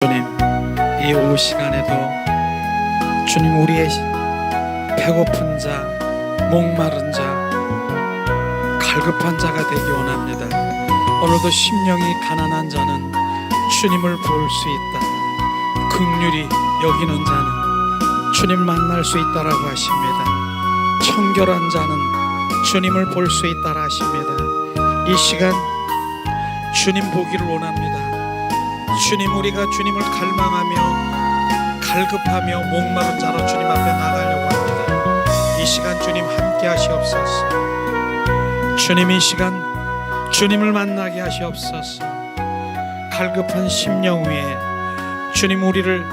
주님, 이 오후 시간에도 주님, 우리의 배고픈 자, 목마른 자, 갈급한 자가 되기 원합니다. 오늘도 심령이 가난한 자는 주님을 볼 수 있다. 긍휼히 여기는 자는 주님 만날 수 있다라고 하십니다. 청결한 자는 주님을 볼 수 있다라 하십니다. 이 시간 주님 보기를 원합니다. 주님, 우리가 주님을 갈망하며 갈급하며 목마른 자로 주님 앞에 나가려고 합니다. 이 시간 주님 함께 하시옵소서. 주님, 이 시간 주님을 만나게 하시옵소서. 갈급한 심령 위에 주님 우리를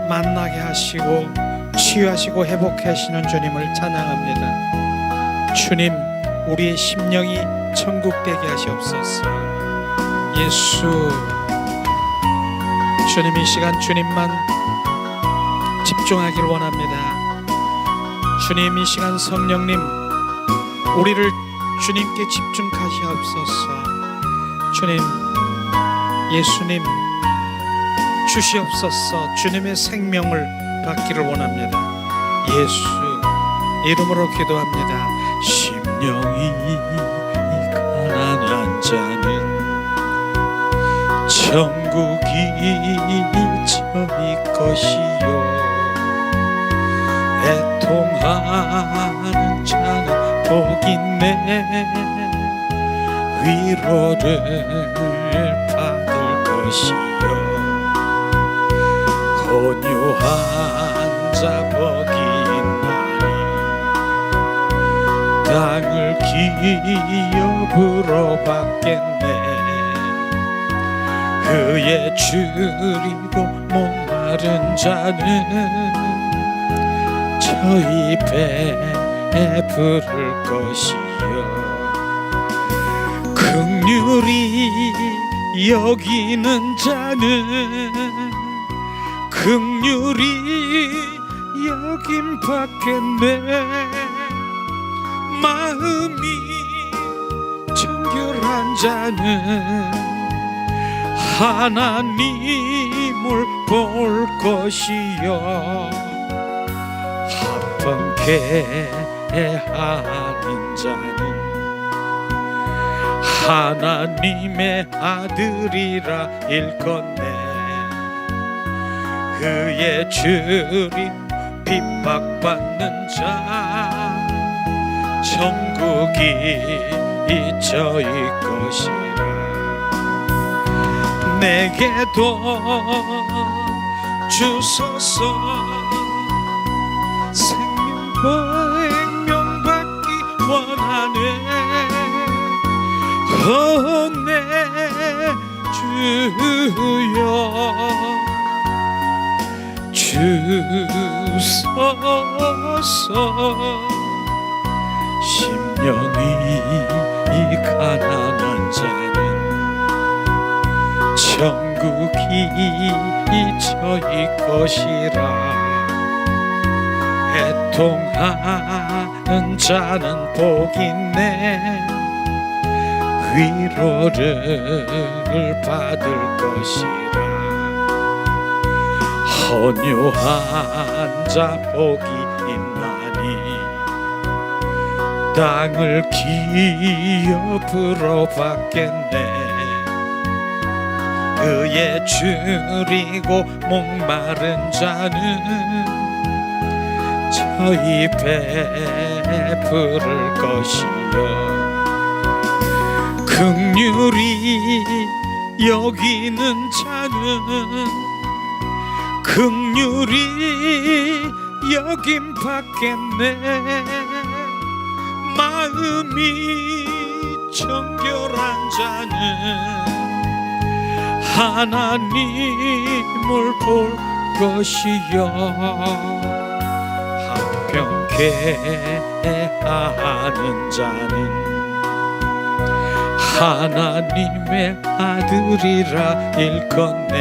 만나게 하시고 치유하시고 회복하시는 주님을 찬양합니다. 주님, 우리의 심령이 천국 되게 하시옵소서. 예수, 주님, 이 시간 주님만 집중하기를 원합니다. 주님, 이 시간 성령님 우리를 주님께 집중하시옵소서. 주님, 예수님 주시옵소서. 주님의 생명을 받기를 원합니다. 예수 이름으로 기도합니다. 심령이 가난한 자는 천국이 저희 것이요, 애통하는 자는 복있네, 위로를 받을 것이요, 온유한 자 복이 있나니 땅을 기업으로 받겠네. 그의 줄이고 목마른 자는 저희 배에 부를 것이요, 긍휼히 여기는 자는 긍휼히 여김 받겠네. 마음이 정결한 자는 하나님을 볼 것이요, 합번케 하는 자는 하나님의 아들이라 일컫네. 그의 줄이 핍박받는 자 천국이 저희 것이라. 내게도 주소서. 생명 받기 원하네. 내 주여 주소서. 심령이 가난한 자는 천국이 저희 것이라. 애통하는 자는 복있네. 위로를 받을 것이라. 온유한 자 복이 있나니 땅을 기업으로 받겠네. 그의 줄이고 목마른 자는 저희 배에 부를 것이요, 긍휼히 여기는 자는 긍휼히 여김 받겠네. 마음이 정결한 자는 하나님을 볼 것이요, 합병케 하는 자는 하나님의 아들이라 일컫네.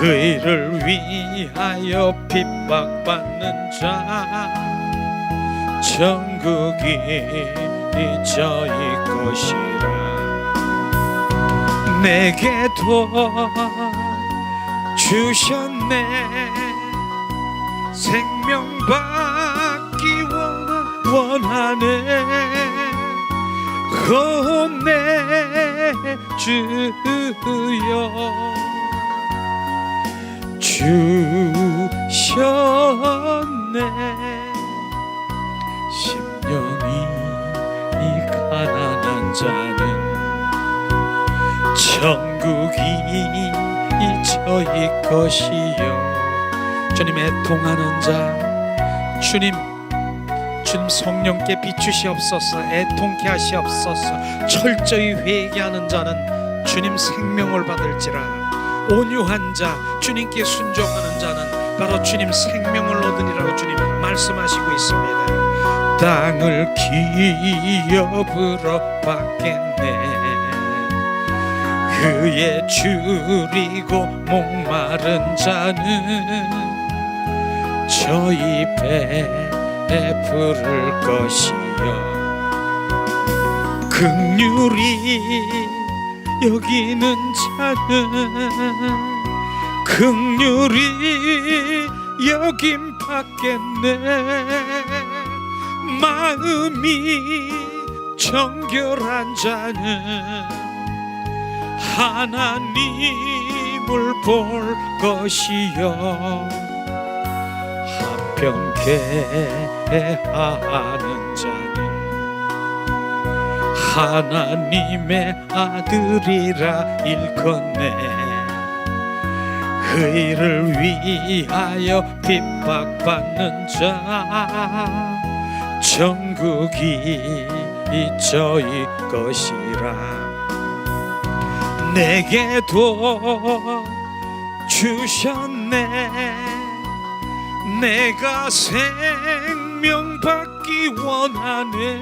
의를 위하여 핍박받는 자 천국이 저희 것이라. 내게도 주셨네. 생명 받기 원하네. 내 주여 주셨네. 심령이 가난한 자는 천국이 저희 것이요. 주님 애통하는 자, 주님 성령께 비추시옵소서. 애통케 하시옵소서. 철저히 회개하는 자는 주님 생명을 받을지라. 온유한 자, 주님께 순종하는 자는 바로 주님 생명을 얻으리라고 주님 말씀하시고 있습니다. 땅을 기업으로 받겠네. 그의 줄이고 목마른 자는 저희 베풀을 것이요. 긍휼히 여기는 자는 긍휼히 여김 받겠네. 마음이 정결한 자는 하나님을 볼 것이요. 합병케 하는 자는 하나님의 아들이라 일컫네. 의를 위하여 핍박받는 자 천국이 저희 것이라. 내게도 주셨네. 내가 생명 받기 원하네.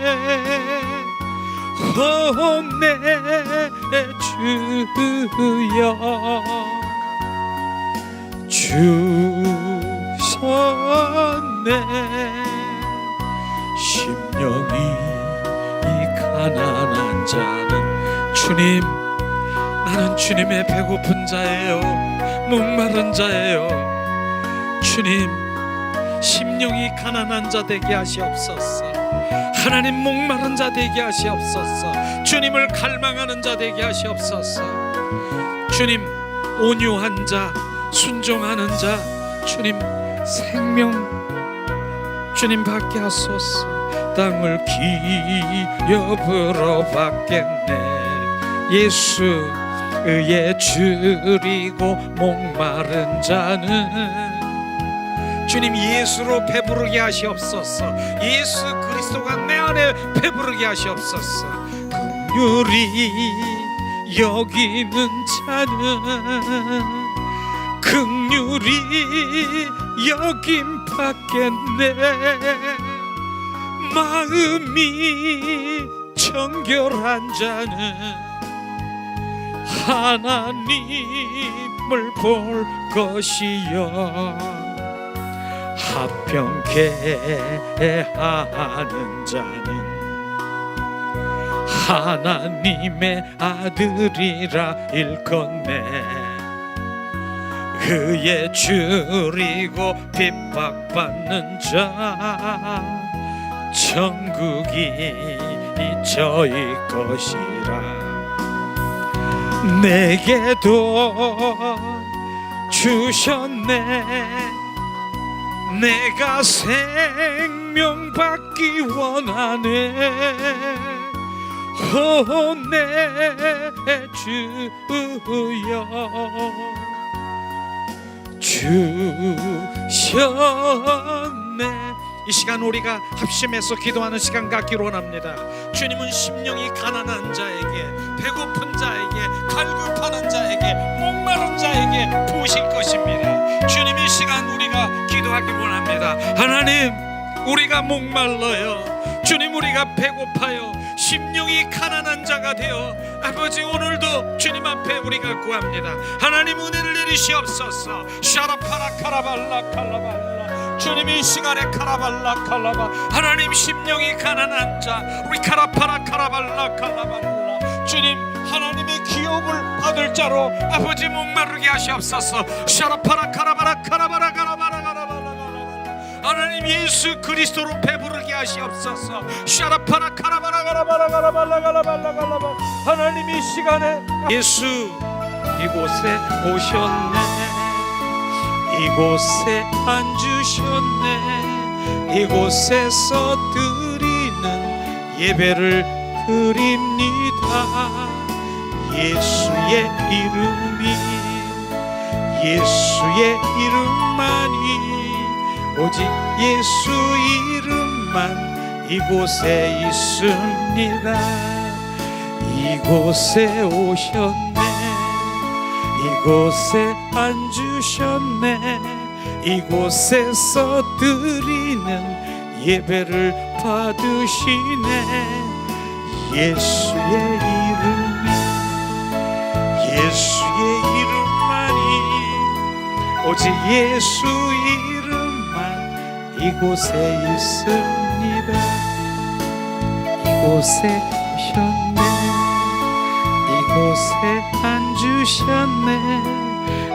내 주여 주셨네. 심령이 가난한 자는 주님, 나는 주님의 배고픈 자예요. 목마른 자예요. 주님, 심령이 가난한 자 되게 하시옵소서. 하나님, 목마른 자 되게 하시옵소서. 주님을 갈망하는 자 되게 하시옵소서. 주님, 온유한 자, 순종하는 자, 주님 생명 주님 받게 하소서. 땅을 기업으로 받겠네. 예수 의에 줄이고 목마른 자는 주님 예수로 배부르게 하시옵소서. 예수 그리스도가 내 안에 배부르게 하시옵소서. 긍휼히 여기는 자는 긍휼히 여김 받겠네. 마음이 정결한 자는 하나님을 볼 것이요. 합병케 하는 자는 하나님의 아들이라 일컫네. 그의 줄이고 핍박받는 자 천국이 저희 것이라. 내게도 주셨네. 내가 생명 받기 원하네. 내 주여 주셨네. 이 시간 우리가 합심해서 기도하는 시간 갖기로 원합니다. 주님은 심령이 가난한 자에게, 배고픈 자에게, 갈급하는 자에게, 목마른 자에게 부으실 것입니다. 주님, 이 시간 우리가 기도하기 원합니다. 하나님, 우리가 목말라요. 주님, 우리가 배고파요. 심령이 가난한 자가 되어 아버지 오늘도 주님 앞에 우리가 구합니다. 하나님 은혜를 내리시옵소서. 샤라파라 카라발라 칼라발라. 주님, 이 시간에 카라발라 칼라바 하나님 심령이 가난한 자 우리 카라파라 카라발라 칼라발라 주님 하나님의 기업을 받을 자로 아버지 목마르게 하시옵소서. 샤라파라 카라바라 카라바라 카라바라 카라바라 하나님 예수 그리스도로 배부르게 하시옵소서. 샤라파라 카라바라 카라바라 카라바라 카라바라 카라바라 하나님 이 시간에 예수 이곳에 오셨네. 이곳에 앉으셨네. 이곳에서 드리는 예배를 드립니다. 예수의 이름이 예수의 이름만이 오직 예수 이름만 이곳에 있습니다. 이곳에 오셨네. 이곳에 앉으셨네. 이곳에서 드리는 예배를 받으시네. 예수의 이름이 예수의 이름만이 오직 예수 이름만 이곳에 있습니다. 이곳에 오셨네. 이곳에 앉으셨네.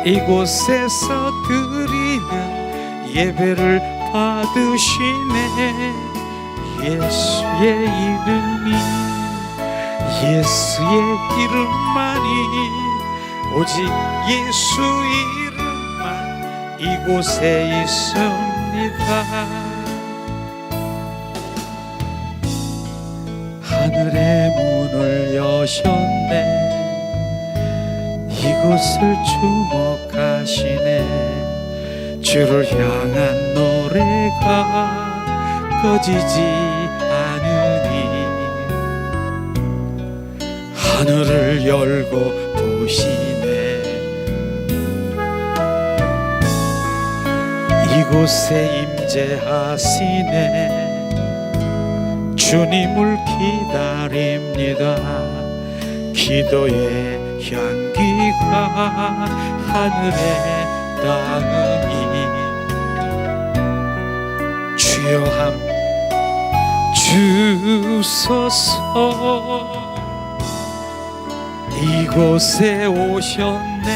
이곳에서 드리는 예배를 받으시네. 예수의 이름이 예수의 이름만이 오직 예수 이름만 이곳에 있습니다. 하늘의 문을 여셨네. 이곳을 주목하시네. 주를 향한 노래가 꺼지지 않으니 하늘을 열고 보시네. 이곳에 임재하시네. 주님을 기다립니다. 기도의 향기가 하늘에 닿으니 주여 함 주소서. 이곳에 오셨네.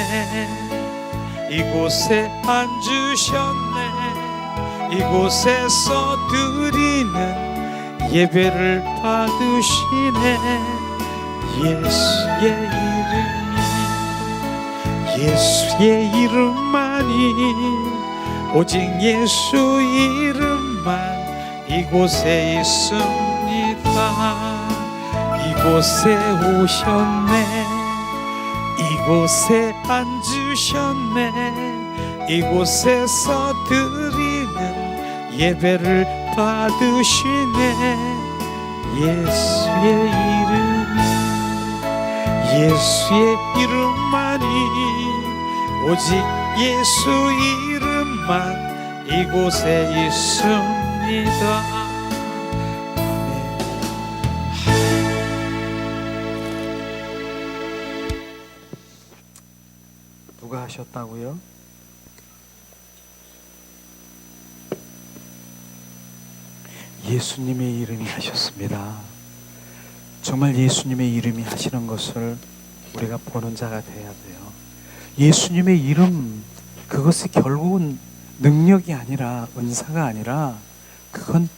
이곳에 앉으셨네. 이곳에서 드리는 예배를 받으시네. 예수의 이름이 예수의 이름만이 오직 예수 이름만 이곳에 있습니다. 이곳에 오셨네. 이곳에 앉으셨네. 이곳에서 드리는 예배를 받으시네. 예수의 이름이 예수의 이름만이 오직 예수 이름만 이곳에 있습니다. 누가 하셨다고요? 예수님의 이름이 하셨습니다. 정말 예수님의 이름이 하시는 것을 우리가 보는 자가 돼야 돼요. 예수님의 이름, 그것이 결국은 능력이 아니라 은사가 아니라 그건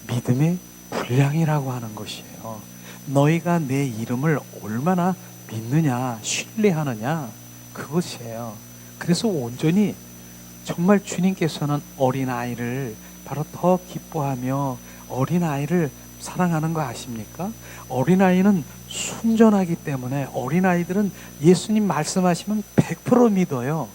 믿음의 분량이라고 하는 것이에요. 너희가 내 이름을 얼마나 믿느냐, 신뢰하느냐, 그것이에요. 그래서 온전히 정말 주님께서는 어린아이를 바로 더 기뻐하며 어린아이를 사랑하는 거 아십니까? 어린아이는 순전하기 때문에 어린아이들은 예수님 말씀하시면 100% 믿어요.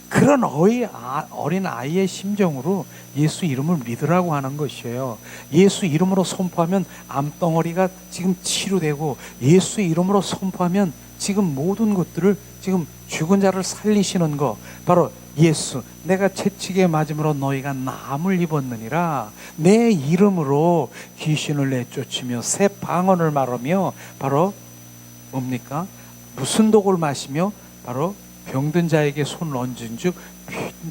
그런 어린아이의 심정으로 예수 이름을 믿으라고 하는 것이에요. 예수 이름으로 선포하면 암덩어리가 지금 치료되고, 예수 이름으로 선포하면 지금 모든 것들을, 지금 죽은 자를 살리시는 거, 바로 예수, 내가 채찍에 맞음으로 너희가 나음을 입었느니라. 내 이름으로 귀신을 내쫓으며 새 방언을 말하며, 바로 뭡니까? 무슨 독을 마시며 바로 병든 자에게 손을 얹은 즉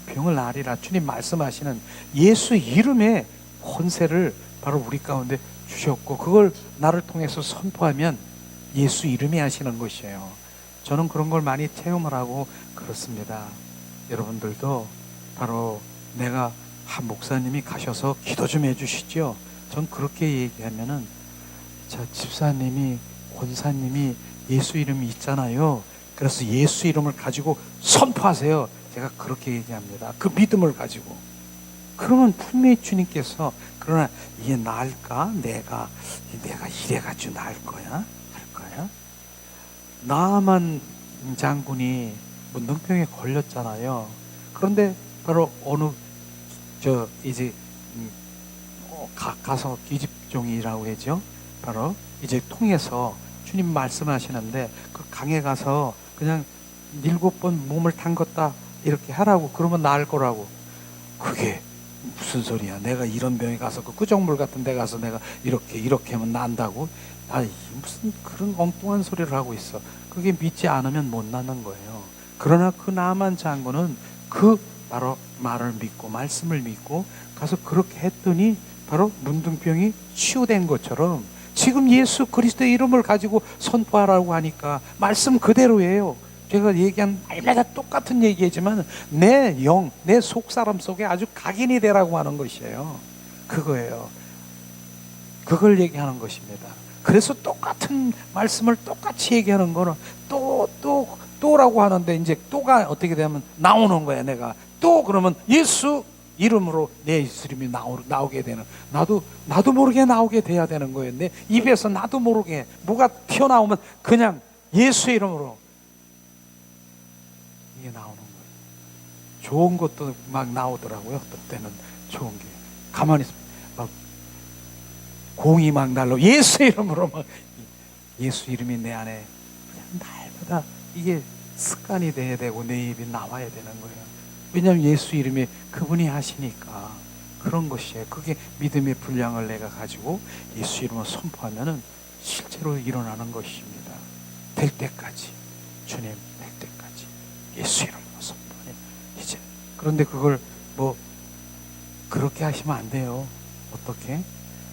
병을 나으리라. 주님 말씀하시는 예수 이름의 권세를 바로 우리 가운데 주셨고, 그걸 나를 통해서 선포하면 예수 이름이 하시는 것이에요. 저는 그런 걸 많이 체험을 하고 그렇습니다. 여러분들도 바로 내가 한 목사님이 가셔서 기도 좀 해주시죠. 전 그렇게 얘기하면은 자 집사님이 권사님이 예수 이름이 있잖아요. 그래서 예수 이름을 가지고 선포하세요. 제가 그렇게 얘기합니다. 그 믿음을 가지고. 그러면 분명히 주님께서 그러나 이게 나을까? 내가 이래가지고 나을 거야? 할 거야? 나만 장군이 문둥병에 걸렸잖아요. 그런데 바로 어느 이제 가서 기집종이라고 하죠. 바로 이제 통해서 주님 말씀하시는데 그 강에 가서 그냥 7번 몸을 담궜다 이렇게 하라고 그러면 나을 거라고. 그게 무슨 소리야? 내가 이런 병에 가서 그 끄적물 같은 데 가서 내가 이렇게 하면 난다고? 무슨 그런 엉뚱한 소리를 하고 있어. 그게 믿지 않으면 못 나는 거예요. 그러나 그 나만 장군은 그 바로 말을 믿고 말씀을 믿고 가서 그렇게 했더니 바로 문둥병이 치유된 것처럼 지금 예수 그리스도의 이름을 가지고 선포하라고 하니까 말씀 그대로예요. 제가 얘기한 말마다 똑같은 얘기지만 내 영, 내 속사람 속에 아주 각인이 되라고 하는 것이에요. 그거예요. 그걸 얘기하는 것입니다. 그래서 똑같은 말씀을 똑같이 얘기하는 거는 또라고 하는데 이제 또가 어떻게 되면 나오는 거야. 내가 또 그러면 예수 이름으로 내 이름이 나오게 되는 나도 모르게 나오게 돼야 되는 거예요. 내 입에서 나도 모르게 뭐가 튀어나오면 그냥 예수 이름으로 이게 나오는 거예요. 좋은 것도 막 나오더라고요. 어떤 때는 좋은 게 가만히 있으면 막 공이 막 날로 예수 이름으로 막 예수 이름이 내 안에 그냥 날마다 이게 습관이 돼야 되고 내 입이 나와야 되는 거예요. 왜냐하면 예수 이름이 그분이 하시니까 그런 것이에요. 그게 믿음의 분량을 내가 가지고 예수 이름을 선포하면은 실제로 일어나는 것입니다. 될 때까지 주님 될 때까지 예수 이름으로 선포해. 이제 그런데 그걸 뭐 그렇게 하시면 안 돼요. 어떻게?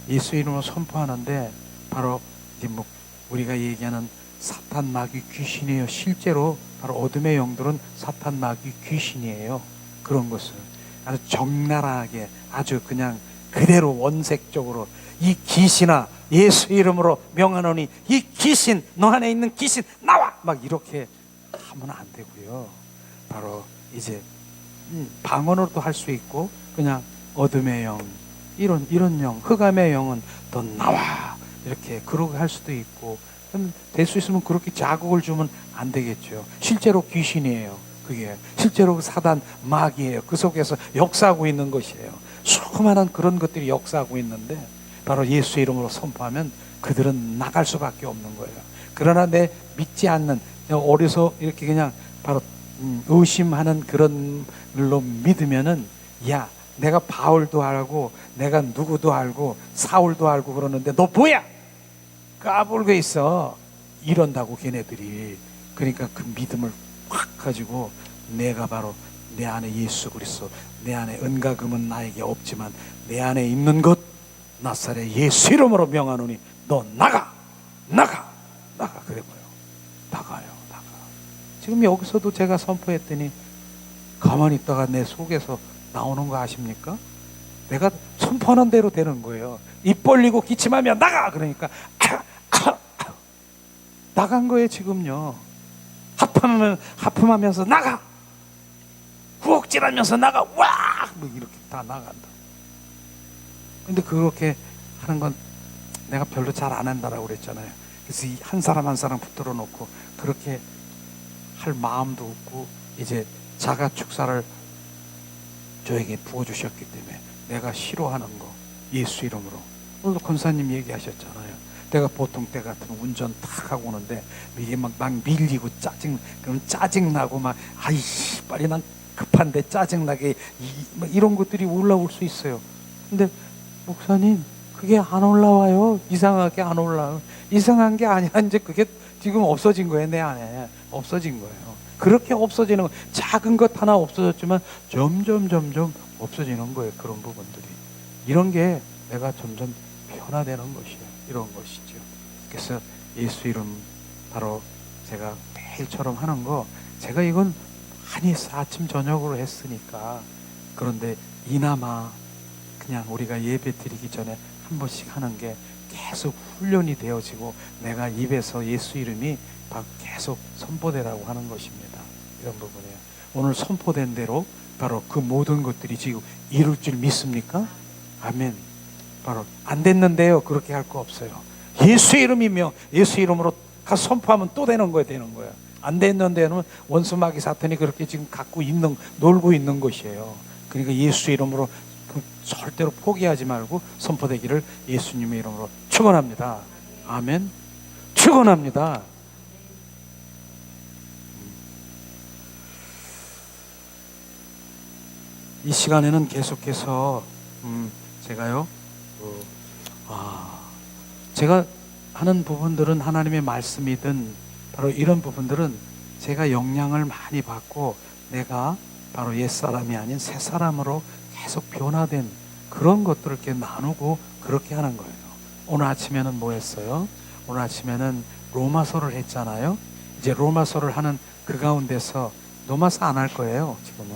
예수 이름으로 선포하는데 바로 이제 뭐 우리가 얘기하는 사탄 마귀 귀신이에요. 실제로 바로 어둠의 영들은 사탄 마귀 귀신이에요. 그런 것을 아주 적나라하게 아주 그냥 그대로 원색적으로 이 귀신아 예수 이름으로 명하노니 이 귀신 너 안에 있는 귀신 나와 막 이렇게 하면 안 되고요. 바로 이제 방언으로도 할 수 있고 그냥 어둠의 영 이런 영 흑암의 영은 너 나와 이렇게 그러게 할 수도 있고 될 수 있으면 그렇게 자극을 주면 안 되겠죠. 실제로 귀신이에요. 그게 실제로 사단 마귀예요. 그 속에서 역사하고 있는 것이에요. 수많은 그런 것들이 역사하고 있는데 바로 예수 이름으로 선포하면 그들은 나갈 수밖에 없는 거예요. 그러나 내 믿지 않는 어려서 이렇게 그냥 바로 의심하는 그런 걸로 믿으면은 야 내가 바울도 알고 내가 누구도 알고 사울도 알고 그러는데 너 뭐야? 까불고 있어. 이런다고 걔네들이. 그러니까 그 믿음을 확 가지고 내가 바로 내 안에 예수 그리스도 내 안에 은과 금은 나에게 없지만 내 안에 있는 것 나사렛 예수 이름으로 명하노니 너 나가 그래봐요. 나가요. 지금 여기서도 제가 선포했더니 가만히 있다가 내 속에서 나오는 거 아십니까? 내가 선포하는 대로 되는 거예요. 입 벌리고 기침하면 나가 그러니까 나간 거예요. 지금요. 하품하면서 나가. 구역질하면서 나가. 와! 뭐 이렇게 다 나간다. 근데 그렇게 하는 건 내가 별로 잘 안 한다라고 그랬잖아요. 그래서 한 사람 한 사람 붙들어 놓고 그렇게 할 마음도 없고 이제 자가 축사를 저에게 부어주셨기 때문에 내가 싫어하는 거 예수 이름으로 오늘도 권사님 얘기하셨잖아요. 내가 보통 때 같으면 운전 탁 하고 오는데 이게 막 밀리고 그럼 짜증나고 막 빨리 난 급한데 짜증나게 이런 것들이 올라올 수 있어요. 근데 목사님 그게 안 올라와요. 이상하게 안 올라와요. 이상한 게 아니라 이제 그게 지금 없어진 거예요. 내 안에 없어진 거예요. 그렇게 없어지는 거 작은 것 하나 없어졌지만 점점 없어지는 거예요. 그런 부분들이 이런 게 내가 점점 변화되는 것이에요. 이런 것이죠. 그래서 예수 이름 바로 제가 매일처럼 하는 거, 제가 이건 많이 아침 저녁으로 했으니까, 그런데 이나마 그냥 우리가 예배 드리기 전에 한 번씩 하는 게 계속 훈련이 되어지고 내가 입에서 예수 이름이 계속 선포되라고 하는 것입니다. 이런 부분이에요. 오늘 선포된 대로 바로 그 모든 것들이 지금 이룰 줄 믿습니까? 아멘. 바로 안 됐는데요, 그렇게 할 거 없어요. 예수 이름이며 예수 이름으로 가서 선포하면 또 되는 거예요. 안 됐는데는 원수 마귀 사탄이 그렇게 지금 놀고 있는 것이에요. 그러니까 예수 이름으로 절대로 포기하지 말고 선포되기를 예수님의 이름으로 축원합니다. 아멘. 축원합니다. 이 시간에는 계속해서 제가요, 제가 하는 부분들은 하나님의 말씀이든 바로 이런 부분들은 제가 영향을 많이 받고 내가 바로 옛사람이 아닌 새사람으로 계속 변화된 그런 것들을 이렇게 나누고 그렇게 하는 거예요. 오늘 아침에는 뭐 했어요? 오늘 아침에는 로마서를 했잖아요. 이제 로마서를 하는 그 가운데서 로마서 안 할 거예요. 지금은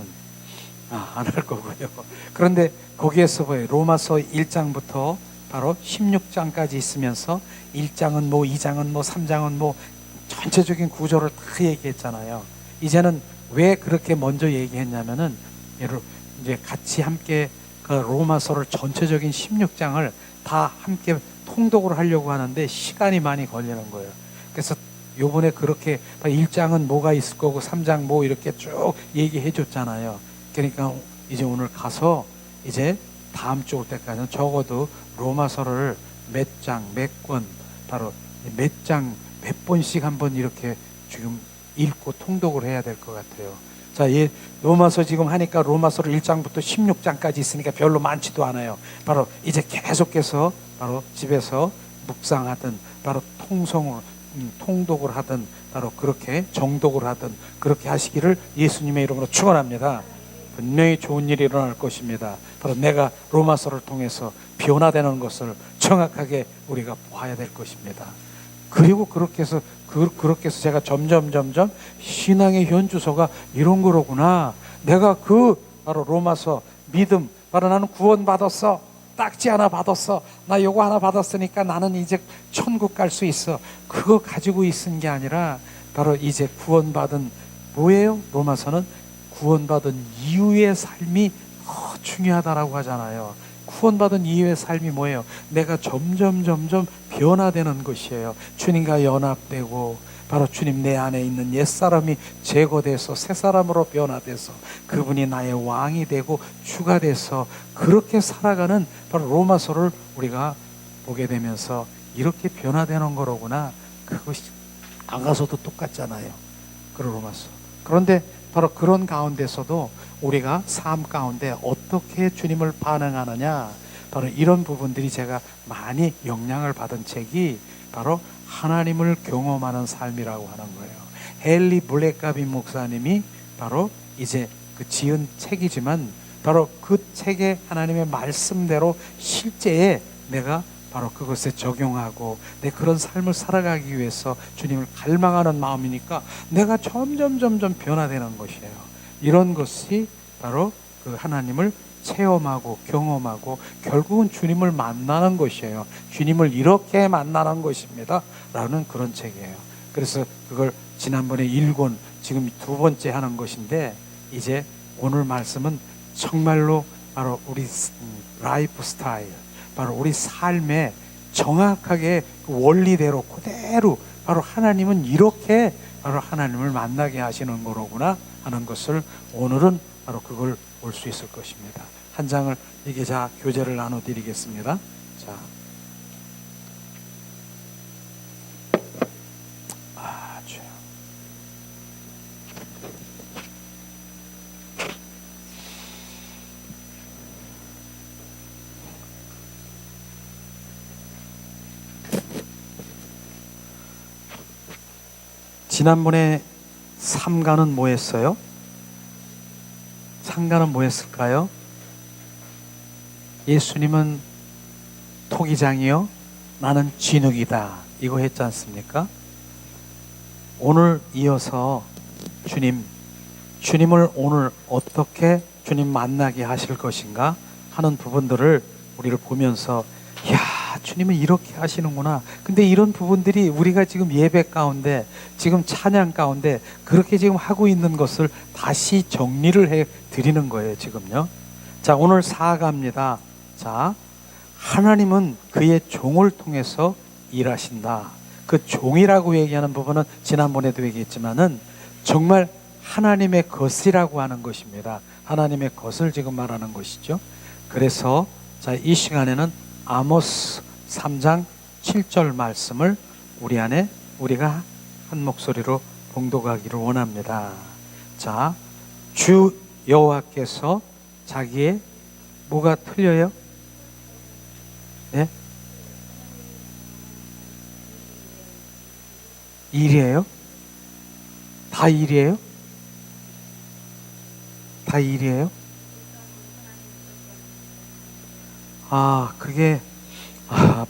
안 할 거고요. 그런데 거기에서 뭐예요? 로마서 1장부터 바로 16장까지 있으면서 1장은 뭐 2장은 뭐 3장은 뭐 전체적인 구조를 다 얘기했잖아요. 이제는 왜 그렇게 먼저 얘기했냐면은 이제 같이 함께 그 로마서를 전체적인 16장을 다 함께 통독을 하려고 하는데 시간이 많이 걸리는 거예요. 그래서 요번에 그렇게 1장은 뭐가 있을 거고 3장 뭐 이렇게 쭉 얘기해 줬잖아요. 그러니까 이제 오늘 가서 이제 다음 주 올 때까지는 적어도 로마서를 몇 장, 몇 권, 바로 몇 장, 몇 번씩 한번 이렇게 지금 읽고 통독을 해야 될 것 같아요. 자, 로마서 지금 하니까 로마서를 1장부터 16장까지 있으니까 별로 많지도 않아요. 바로 이제 계속해서 바로 집에서 묵상하든 바로 통독을 하든 바로 그렇게 정독을 하든 그렇게 하시기를 예수님의 이름으로 축원합니다. 분명히 좋은 일이 일어날 것입니다. 바로 내가 로마서를 통해서 변화되는 것을 정확하게 우리가 봐야 될 것입니다. 그리고 그렇게 해서 제가 점점 신앙의 현주소가 이런 거로구나. 내가 바로 로마서 믿음, 바로 나는 구원받았어. 딱지 하나 받았어. 나 요거 하나 받았으니까 나는 이제 천국 갈 수 있어. 그거 가지고 있은 게 아니라 바로 이제 구원받은 뭐예요? 로마서는 구원받은 이후의 삶이 더 중요하다라고 하잖아요. 구원받은 이후의 삶이 뭐예요? 내가 점점 변화되는 것이에요. 주님과 연합되고 바로 주님 내 안에 있는 옛사람이 제거돼서 새사람으로 변화돼서 그분이 나의 왕이 되고 주가 돼서 그렇게 살아가는 바로 로마서를 우리가 보게 되면서 이렇게 변화되는 거로구나. 그것이 아가서도 똑같잖아요. 그런 로마서. 그런데 바로 그런 가운데서도 우리가 삶 가운데 어떻게 주님을 반응하느냐, 바로 이런 부분들이 제가 많이 영향을 받은 책이 바로 하나님을 경험하는 삶이라고 하는 거예요. 헨리 블랙가빈 목사님이 바로 이제 그 지은 책이지만 바로 그 책의 하나님의 말씀대로 실제에 내가 바로 그것에 적용하고 내 그런 삶을 살아가기 위해서 주님을 갈망하는 마음이니까 내가 점점 변화되는 것이에요. 이런 것이 바로 그 하나님을 체험하고 경험하고 결국은 주님을 만나는 것이에요. 주님을 이렇게 만나는 것입니다 라는 그런 책이에요. 그래서 그걸 지난번에 1권 지금 2번째 하는 것인데 이제 오늘 말씀은 정말로 바로 우리 라이프 스타일, 바로 우리 삶에 정확하게 그 원리대로 그대로 바로 하나님은 이렇게 바로 하나님을 만나게 하시는 거로구나 하는 것을 오늘은 바로 그걸 볼 수 있을 것입니다. 한 장을 이게 자 교제를 나눠드리겠습니다. 자, 아주 지난번에 3가는 뭐 했어요? 3가는 뭐 했을까요? 예수님은 토기장이요 나는 진흙이다 이거 했지 않습니까? 오늘 이어서 주님을 오늘 어떻게 주님 만나게 하실 것인가 하는 부분들을 우리를 보면서 야, 주님은 이렇게 하시는구나. 근데 이런 부분들이 우리가 지금 예배 가운데, 지금 찬양 가운데 그렇게 지금 하고 있는 것을 다시 정리를 해 드리는 거예요, 지금요. 자, 오늘 4가입니다. 자, 하나님은 그의 종을 통해서 일하신다. 그 종이라고 얘기하는 부분은 지난번에도 얘기했지만은 정말 하나님의 것이라고 하는 것입니다. 하나님의 것을 지금 말하는 것이죠. 그래서 자, 이 시간에는 아모스 3장 7절 말씀을 우리 안에 우리가 한 목소리로 봉독하기를 원합니다. 자, 주 여호와께서 자기의 뭐가 틀려요? 예? 일이에요? 다 일이에요? 다 일이에요? 아, 그게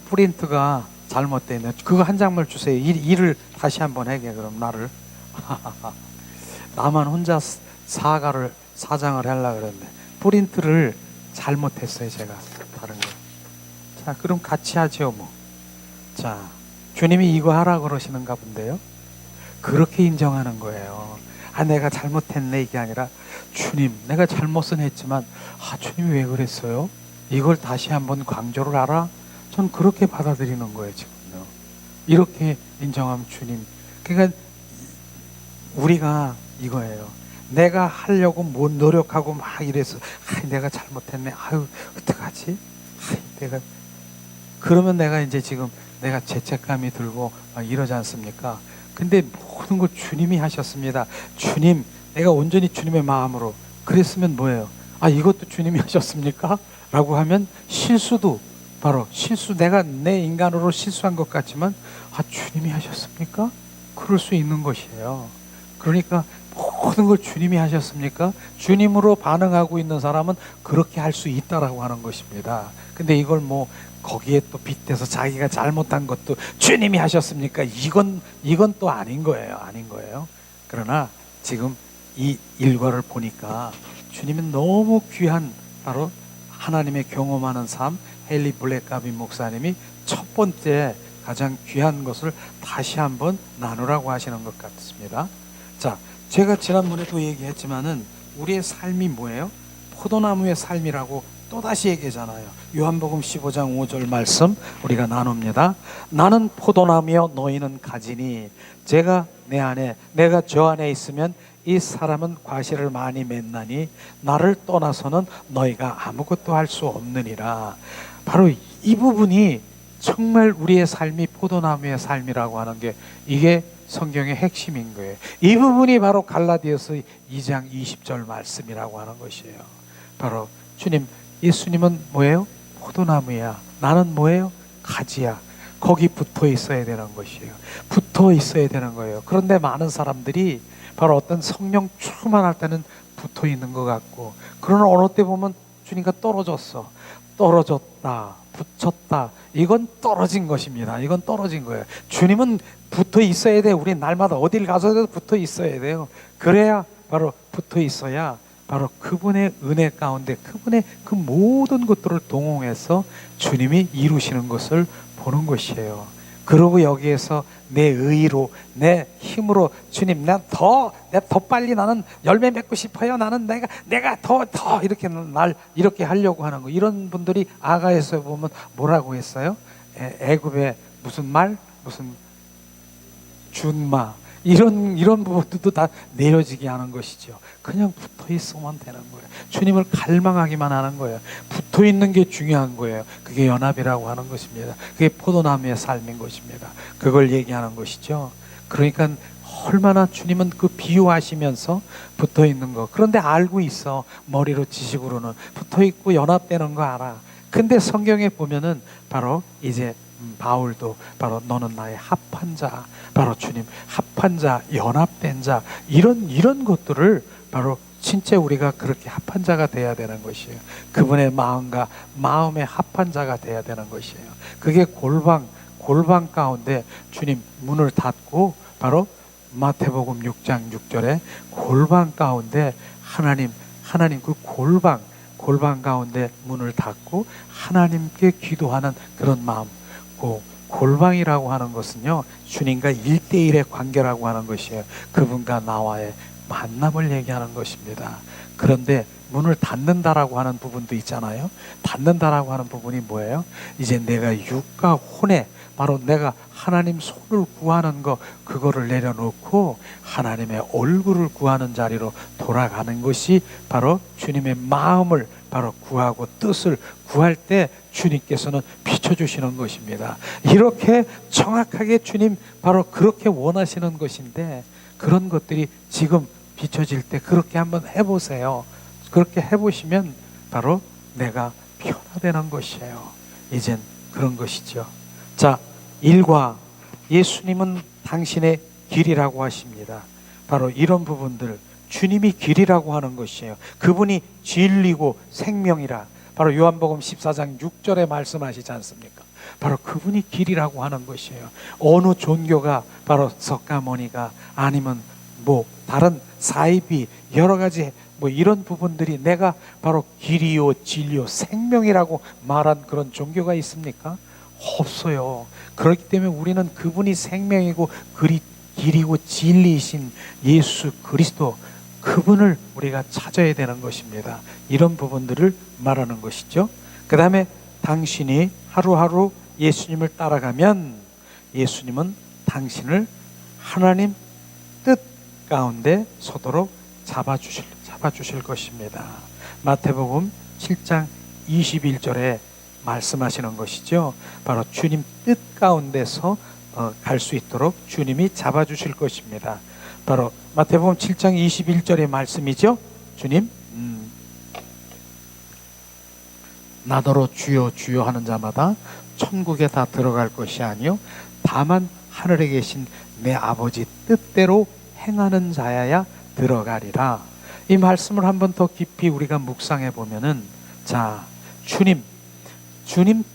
프린트가 잘못되어 있네. 그거 한 장만 주세요. 일을 다시 한번 해게. 그럼 나를 나만 혼자 사장을 하려고 그랬는데 프린트를 잘못했어요. 제가 다른 거. 자, 그럼 같이 하죠 뭐. 자, 주님이 이거 하라 그러시는가 본데요. 그렇게 인정하는 거예요. 아, 내가 잘못했네 이게 아니라 주님, 내가 잘못은 했지만 주님이 왜 그랬어요? 이걸 다시 한번 강조를 하라. 전 그렇게 받아들이는 거예요 지금요. 이렇게 인정하면 주님. 그러니까 우리가 이거예요. 내가 하려고 못 노력하고 막 이래서 내가 잘못했네. 아유, 어떡하지? 내가 그러면 내가 이제 지금 내가 죄책감이 들고 막 이러지 않습니까? 근데 모든 걸 주님이 하셨습니다. 주님, 내가 온전히 주님의 마음으로 그랬으면 뭐예요? 이것도 주님이 하셨습니까? 라고 하면 실수도 바로 내가 내 인간으로 실수한 것 같지만 주님이 하셨습니까? 그럴 수 있는 것이에요. 그러니까 모든 걸 주님이 하셨습니까? 주님으로 반응하고 있는 사람은 그렇게 할 수 있다라고 하는 것입니다. 근데 이걸 뭐 거기에 또 빗대서 자기가 잘못한 것도 주님이 하셨습니까? 이건 또 아닌 거예요. 아닌 거예요. 그러나 지금 이 일과를 보니까 주님은 너무 귀한 바로 하나님의 경험하는 삶, 헨리 블랙가비 목사님이 첫 번째 가장 귀한 것을 다시 한번 나누라고 하시는 것 같습니다. 자, 제가 지난번에도 얘기했지만은 우리의 삶이 뭐예요? 포도나무의 삶이라고 또다시 얘기하잖아요. 요한복음 15장 5절 말씀 우리가 나눕니다. 나는 포도나무여 너희는 가지니 제가 내 안에 내가 저 안에 있으면 이 사람은 과실을 많이 맺나니 나를 떠나서는 너희가 아무것도 할 수 없느니라. 바로 이 부분이 정말 우리의 삶이 포도나무의 삶이라고 하는 게 이게 성경의 핵심인 거예요. 이 부분이 바로 갈라디아서 2장 20절 말씀이라고 하는 것이에요. 바로 주님, 예수님은 뭐예요? 포도나무야. 나는 뭐예요? 가지야. 거기 붙어 있어야 되는 것이에요. 붙어 있어야 되는 거예요. 그런데 많은 사람들이 바로 어떤 성령 충만할 때는 붙어 있는 것 같고, 그러나 어느 때 보면 주님과 떨어졌다, 붙였다. 이건 떨어진 것입니다. 이건 떨어진 거예요. 주님은 붙어 있어야 돼요. 우리 날마다 어딜 가서도 붙어 있어야 돼요. 그래야 바로 붙어 있어야 바로 그분의 은혜 가운데 그분의 그 모든 것들을 동원해서 주님이 이루시는 것을 보는 것이에요. 그리고 여기에서 내 의로 내 힘으로 주님 내가 더 빨리 나는 열매 맺고 싶어요. 나는 내가 더 이렇게 날 이렇게 하려고 하는 거. 이런 분들이 아가에서 보면 뭐라고 했어요? 애굽의 무슨 준마 이런 부분들도 다 내려지게 하는 것이죠. 그냥 붙어 있으면 되는 거예요. 주님을 갈망하기만 하는 거예요. 붙어 있는 게 중요한 거예요. 그게 연합이라고 하는 것입니다. 그게 포도나무의 삶인 것입니다. 그걸 얘기하는 것이죠. 그러니까 얼마나 주님은 그 비유하시면서 붙어 있는 거. 그런데 알고 있어. 머리로 지식으로는 붙어 있고 연합되는 거 알아. 근데 성경에 보면은 바로 이제 바울도 바로 너는 나의 합한 자, 바로 주님 합한 자, 연합된 자, 이런 것들을 바로 진짜 우리가 그렇게 합한 자가 돼야 되는 것이에요. 그분의 마음과 마음의 합한 자가 돼야 되는 것이에요. 그게 골방 가운데 주님 문을 닫고 바로 마태복음 6장 6절에 골방 가운데 하나님 그 골방 가운데 문을 닫고 하나님께 기도하는 그런 마음. 그 골방이라고 하는 것은요, 주님과 1대1의 관계라고 하는 것이에요. 그분과 나와의 만남을 얘기하는 것입니다. 그런데 문을 닫는다라고 하는 부분도 있잖아요. 닫는다라고 하는 부분이 뭐예요? 이제 내가 육과 혼에 바로 내가 하나님 손을 구하는 거, 그거를 내려놓고 하나님의 얼굴을 구하는 자리로 돌아가는 것이 바로 주님의 마음을 바로 구하고 뜻을 구할 때 주님께서는 비춰주시는 것입니다. 이렇게 정확하게 주님 바로 그렇게 원하시는 것인데, 그런 것들이 지금 비춰질 때 그렇게 한번 해보세요. 그렇게 해보시면 바로 내가 변화되는 것이에요. 이젠 그런 것이죠. 자, 1과 예수님은 당신의 길이라고 하십니다. 바로 이런 부분들, 주님이 길이라고 하는 것이에요. 그분이 진리고 생명이라 바로 요한복음 14장 6절에 말씀하시지 않습니까? 바로 그분이 길이라고 하는 것이에요. 어느 종교가 바로 석가모니가 아니면 뭐 다른 사이비 여러 가지 뭐 이런 부분들이 내가 바로 길이요 진리요 생명이라고 말한 그런 종교가 있습니까? 없어요. 그렇기 때문에 우리는 그분이 생명이고 길이고 진리이신 예수 그리스도, 그분을 우리가 찾아야 되는 것입니다. 이런 부분들을 말하는 것이죠. 그 다음에 당신이 하루하루 예수님을 따라가면 예수님은 당신을 하나님 뜻 가운데 서도록 잡아주실 것입니다. 마태복음 7장 21절에 말씀하시는 것이죠. 바로 주님 뜻 가운데서 갈 수 있도록 주님이 잡아주실 것입니다. 바로 마태복음 7장 21절의 말씀이죠. 주님, 나더러 주여 주여 하는 자마다 천국에 다 들어갈 것이 아니요 다만 하늘에 계신 내 아버지 뜻대로 행하는 자야야 들어가리라. 이 말씀을 한번 더 깊이 우리가 묵상해 보면은, 자, 주님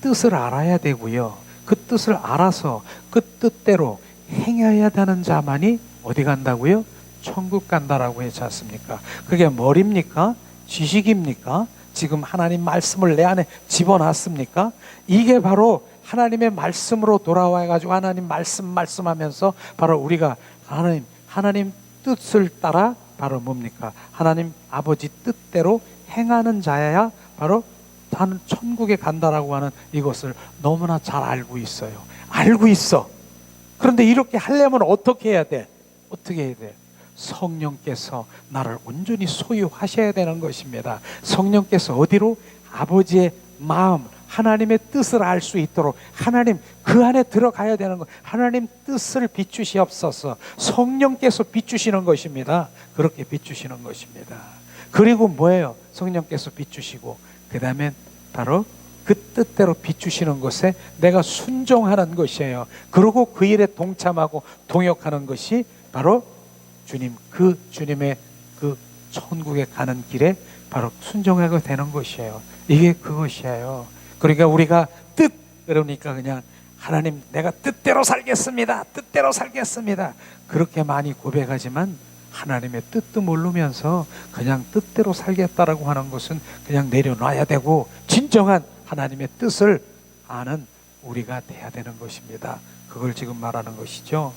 뜻을 알아야 되고요. 그 뜻을 알아서 그 뜻대로 행해야 되는 자만이 어디 간다고요? 천국 간다라고 했지 않습니까? 그게 뭘입니까? 지식입니까? 지금 하나님 말씀을 내 안에 집어놨습니까? 이게 바로 하나님의 말씀으로 돌아와가지고 하나님 말씀하면서 바로 우리가 하나님 뜻을 따라 바로 뭡니까? 하나님 아버지 뜻대로 행하는 자야 바로 나는 천국에 간다라고 하는 이것을 너무나 잘 알고 있어요. 알고 있어. 그런데 이렇게 하려면 어떻게 해야 돼? 어떻게 해야 돼? 성령께서 나를 온전히 소유하셔야 되는 것입니다. 성령께서 어디로? 아버지의 마음, 하나님의 뜻을 알 수 있도록 하나님 그 안에 들어가야 되는 것. 하나님 뜻을 비추시옵소서. 성령께서 비추시는 것입니다. 그렇게 비추시는 것입니다. 그리고 뭐예요? 성령께서 비추시고 그 다음에 바로 그 뜻대로 비추시는 것에 내가 순종하는 것이에요. 그리고 그 일에 동참하고 동역하는 것이 바로 주님의 그 천국에 가는 길에 바로 순종하게 되는 것이에요. 이게 그것이에요. 그러니까 우리가 그러니까 그냥 하나님 내가 뜻대로 살겠습니다. 그렇게 많이 고백하지만 하나님의 뜻도 모르면서 그냥 뜻대로 살겠다라고 하는 것은 그냥 내려놔야 되고, 진정한 하나님의 뜻을 아는 우리가 돼야 되는 것입니다. 그걸 지금 말하는 것이죠.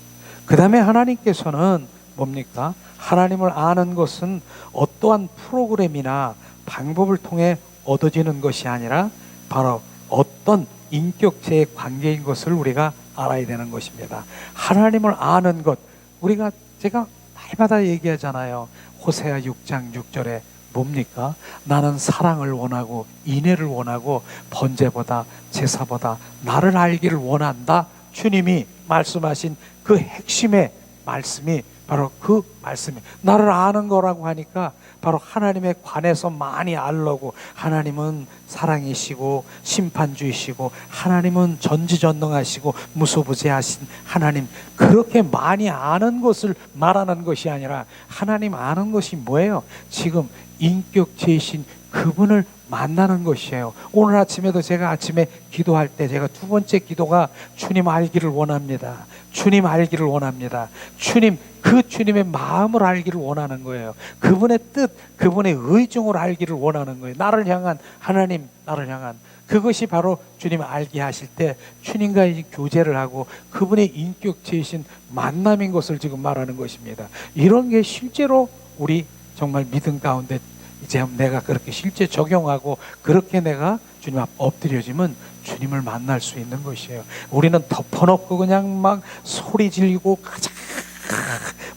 그 다음에 하나님께서는 뭡니까? 하나님을 아는 것은 어떠한 프로그램이나 방법을 통해 얻어지는 것이 아니라 바로 어떤 인격체의 관계인 것을 우리가 알아야 되는 것입니다. 하나님을 아는 것, 제가 날마다 얘기하잖아요. 호세아 6장 6절에 뭡니까? 나는 사랑을 원하고 인애를 원하고 번제보다 제사보다 나를 알기를 원한다. 주님이 말씀하신 그 핵심의 말씀이 바로 그 말씀이 나를 아는 거라고 하니까 바로 하나님에 관해서 많이 알려고, 하나님은 사랑이시고 심판주이시고 하나님은 전지전능하시고 무소부재하신 하나님, 그렇게 많이 아는 것을 말하는 것이 아니라 하나님 아는 것이 뭐예요? 지금 인격체이신 그분을 만나는 것이에요. 오늘 아침에도 제가 아침에 기도할 때 제가 두 번째 기도가 주님 알기를 원합니다. 주님 알기를 원합니다. 주님, 그 주님의 마음을 알기를 원하는 거예요. 그분의 뜻, 그분의 의중을 알기를 원하는 거예요. 나를 향한 하나님, 나를 향한 그것이 바로 주님 알게 하실 때 주님과의 교제를 하고 그분의 인격체이신 만남인 것을 지금 말하는 것입니다. 이런 게 실제로 우리 정말 믿음 가운데 이제 내가 그렇게 실제 적용하고 그렇게 내가 주님 앞 엎드려지면 주님을 만날 수 있는 것이에요. 우리는 덮어놓고 그냥 막 소리 지르고 가자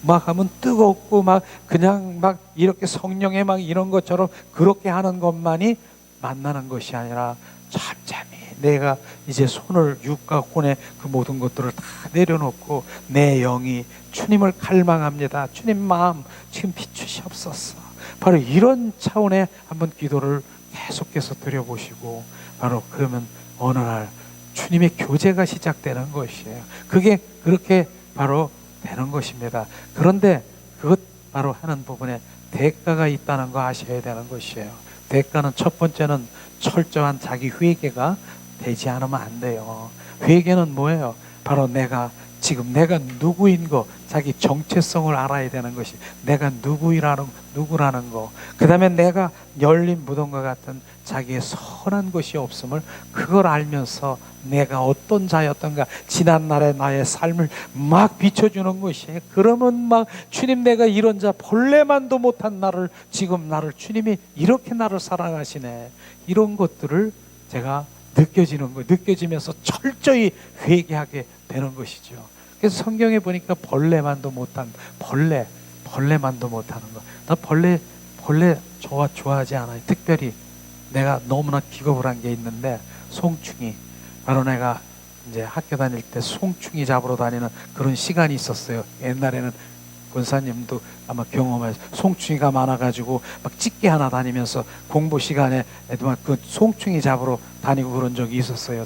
막 하면 뜨겁고 막 그냥 막 이렇게 성령의 막 이런 것처럼 그렇게 하는 것만이 만나는 것이 아니라 잠잠히 내가 이제 손을 육과 혼의 그 모든 것들을 다 내려놓고 내 영이 주님을 갈망합니다. 주님 마음 지금 비추시옵소서. 바로 이런 차원의 한번 기도를 계속해서 드려보시고 바로 그러면 어느 날 주님의 교제가 시작되는 것이에요. 그게 그렇게 바로 되는 것입니다. 그런데 그것 바로 하는 부분에 대가가 있다는 거 아셔야 되는 것이에요. 대가는 첫 번째는 철저한 자기 회개가 되지 않으면 안 돼요. 회개는 뭐예요? 바로 지금 내가 누구인 거, 자기 정체성을 알아야 되는 것이 내가 누구라는 거. 그 다음에 내가 열린 무덤과 같은 자기의 선한 것이 없음을 그걸 알면서 내가 어떤 자였던가 지난날의 나의 삶을 막 비춰주는 것이에요. 그러면 막 주님 내가 이런 자 벌레만도 못한 나를 지금 나를 주님이 이렇게 나를 사랑하시네. 이런 것들을 제가 느껴지면서 철저히 회개하게 되는 것이죠. 그래서 성경에 보니까 벌레만도 못한 벌레만도 못하는 거. 나 벌레 좋아하지 않아요. 특별히 내가 너무나 기겁을 한 게 있는데 송충이. 바로 내가 이제 학교 다닐 때 송충이 잡으러 다니는 그런 시간이 있었어요. 옛날에는 권사님도 아마 경험하셨어요. 송충이가 많아가지고 막 찌개 하나 다니면서 공부 시간에 막 그 송충이 잡으러 다니고 그런 적이 있었어요.